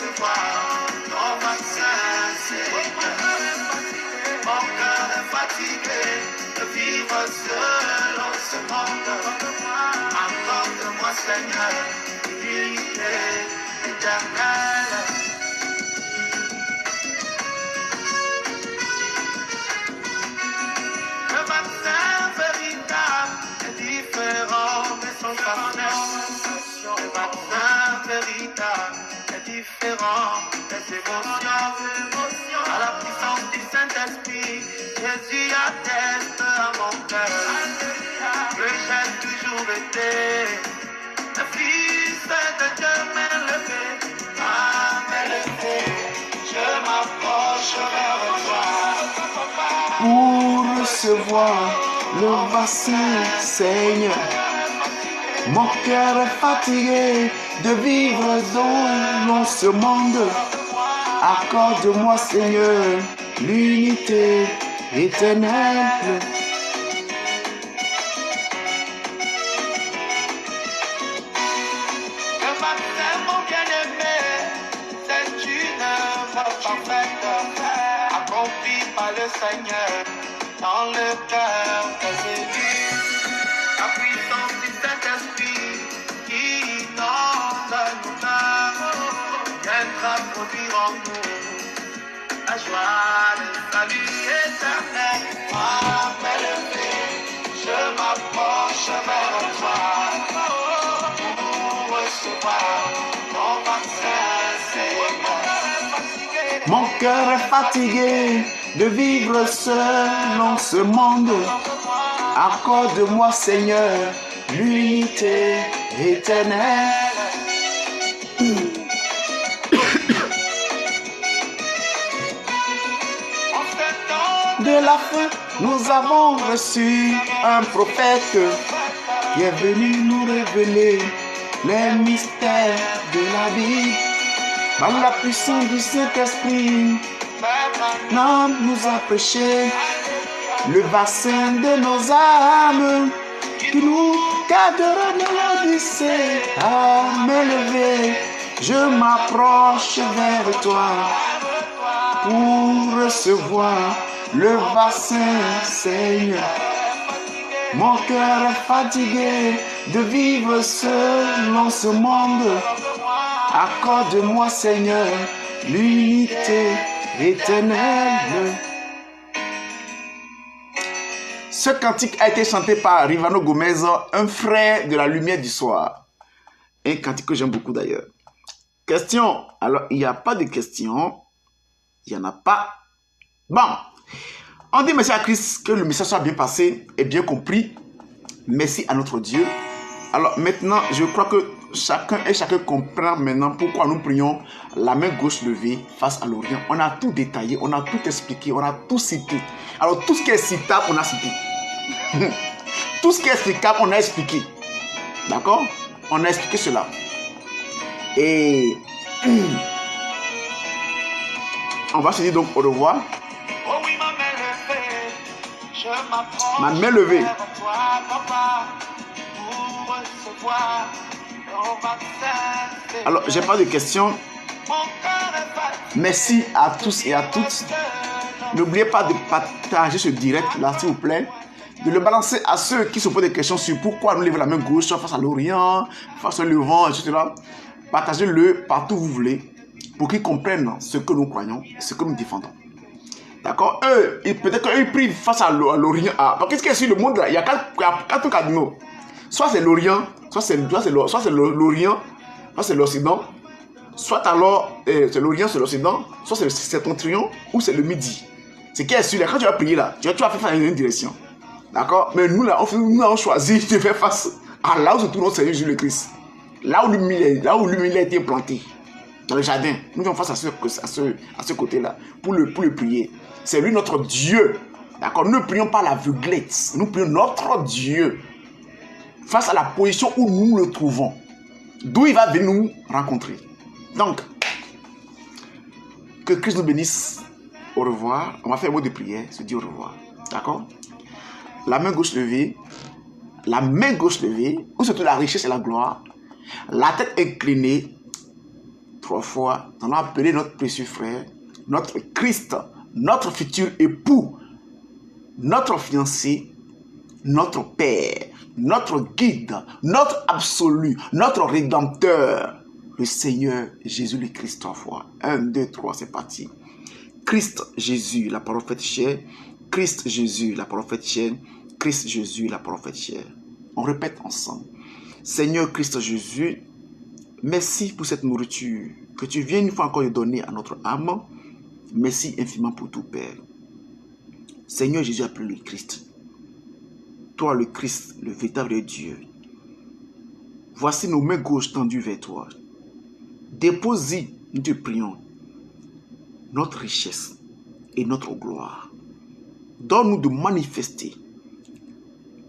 Ton vaccin, Seigneur. Mon cœur est fatigué de vivre selon ce monde. Accorde-moi, Seigneur, l'unité éternelle. Le vaccin véritable est différent de son vaccin. Le vaccin véritable différent des émotions. À la puissance du Saint-Esprit, Jésus atteste à mon cœur que j'ai toujours été le Fils de Dieu m'élevé. M'élevé, je m'approche vers toi pour recevoir le vaccin, Seigneur. Mon cœur est fatigué de vivre dans ce monde. Accorde-moi, Seigneur, l'unité éternelle. Le vaccin, mon bien-aimé, c'est une œuvre parfaite, accomplie par le Seigneur dans le cœur des élus. La puissance du Saint-Esprit qui inonde nos âmes viendra produire en nous la joie, le salut éternel. M'élevé, je m'approche vers toi pour recevoir ton vaccin, Seigneur. Mon cœur est fatigué de vivre seul dans ce monde. Accorde-moi, Seigneur, l'unité éternelle. De la fin, nous avons reçu un prophète qui est venu nous révéler les mystères de la vie. Par la puissance du Saint-Esprit, l'homme nous a prêché le vaccin de nos âmes qui nous gardera de l'Odyssée. À m'élever, je m'approche vers toi pour recevoir le vaccin, Seigneur. Mon cœur est fatigué de vivre seul dans ce monde. Accorde-moi, Seigneur, l'unité éternelle. Ce cantique a été chanté par Rivano Gomez, un frère de la lumière du soir. Un cantique que j'aime beaucoup d'ailleurs. Question. Alors, il n'y a pas de question. Il n'y en a pas. Bon. On dit merci à Christ que le message soit bien passé et bien compris. Merci à notre Dieu. Alors maintenant, je crois que chacun comprend maintenant pourquoi nous prions la main gauche levée face à l'Orient. On a tout détaillé, on a tout expliqué, on a tout cité. Alors tout ce qui est citable, on a cité. Tout ce qui est explicable, on a expliqué. D'accord? On a expliqué cela. Et on va se dire donc au revoir. Oh oui, ma main levée, je m'approche Ma main levée. vers toi, papa, pour recevoir Alors, j'ai pas de questions. Merci à tous et à toutes. N'oubliez pas de partager ce direct là, s'il vous plaît. De le balancer à ceux qui se posent des questions sur pourquoi nous levons la main gauche face à l'Orient, face au Levant, etc. Partagez-le partout où vous voulez pour qu'ils comprennent ce que nous croyons, ce que nous défendons. D'accord? Peut-être qu'ils prient face à l'Orient. Qu'est-ce qu'il y a sur le monde là? Il y a quatre cardinaux. Soit c'est l'Orient, soit c'est l'Orient, soit c'est l'Occident, soit alors c'est l'Orient, c'est l'Occident, soit c'est septentrion ou c'est le Midi. C'est qui est sûr, quand tu vas prier là, tu vas faire face à une direction. D'accord? Mais nous là, nous avons choisi de faire face à là où se trouve notre Seigneur Jésus-Christ. Là où l'humilité a été planté. Dans le jardin. Nous faisons face à ce côté-là. Pour le prier. C'est lui notre Dieu. D'accord? Nous ne prions pas l'aveuglette. Nous prions notre Dieu. Face à la position où nous le trouvons. D'où il va venir nous rencontrer. Donc, que Christ nous bénisse. Au revoir. On va faire un mot de prière. Se dire au revoir. D'accord? La main gauche levée. La main gauche levée. Où se trouve la richesse et la gloire. La tête inclinée. 3 fois. Nous allons appeler notre précieux frère. Notre Christ. Notre futur époux. Notre fiancé. Notre Père. Notre guide. Notre absolu. Notre rédempteur. Le Seigneur Jésus le Christ 3 fois. 1, 2, 3, c'est parti. Christ Jésus, la parole faite chair. Christ Jésus, la parole faite chair. Christ Jésus, la parole faite chair. On répète ensemble. Seigneur Christ Jésus, merci pour cette nourriture que tu viens une fois encore de donner à notre âme. Merci infiniment pour tout, Père. Seigneur Jésus, appelé le Christ. Toi, le Christ, le véritable Dieu. Voici nos mains gauches tendues vers toi. Dépose-y, nous te prions, notre richesse et notre gloire. Donne-nous de manifester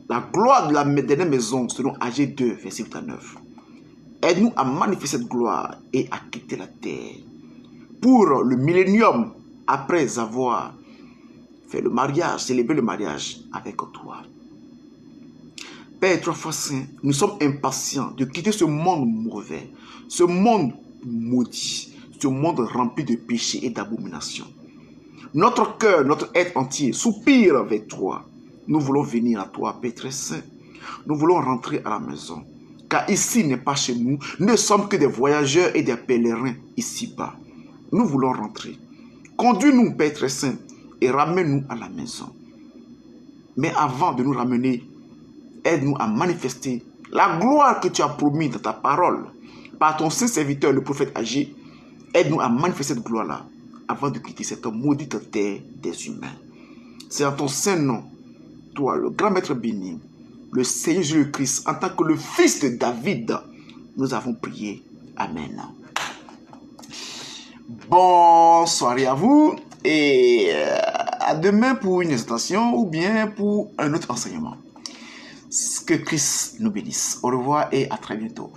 la gloire de la dernière maison selon Agé 2, verset 8 à 9. Aide-nous à manifester cette gloire et à quitter la terre pour le millénium après avoir fait le mariage, célébrer le mariage avec toi. Père 3 fois saint, nous sommes impatients de quitter ce monde mauvais, ce monde maudit, ce monde rempli de péchés et d'abominations. Notre cœur, notre être entier soupire vers toi. Nous voulons venir à toi, Père très saint. Nous voulons rentrer à la maison. Car ici n'est pas chez nous. Nous ne sommes que des voyageurs et des pèlerins ici-bas. Nous voulons rentrer. Conduis-nous, Père très saint, et ramène-nous à la maison. Mais avant de nous ramener, aide-nous à manifester la gloire que tu as promis dans ta parole. Par ton saint serviteur, le prophète Agé, aide-nous à manifester cette gloire-là avant de quitter cette maudite terre des humains. C'est en ton saint nom, toi, le grand maître béni, le Seigneur Jésus-Christ, en tant que le fils de David, nous avons prié. Amen. Bonne soirée à vous et à demain pour une exhortation ou bien pour un autre enseignement. Que Christ nous bénisse. Au revoir et à très bientôt.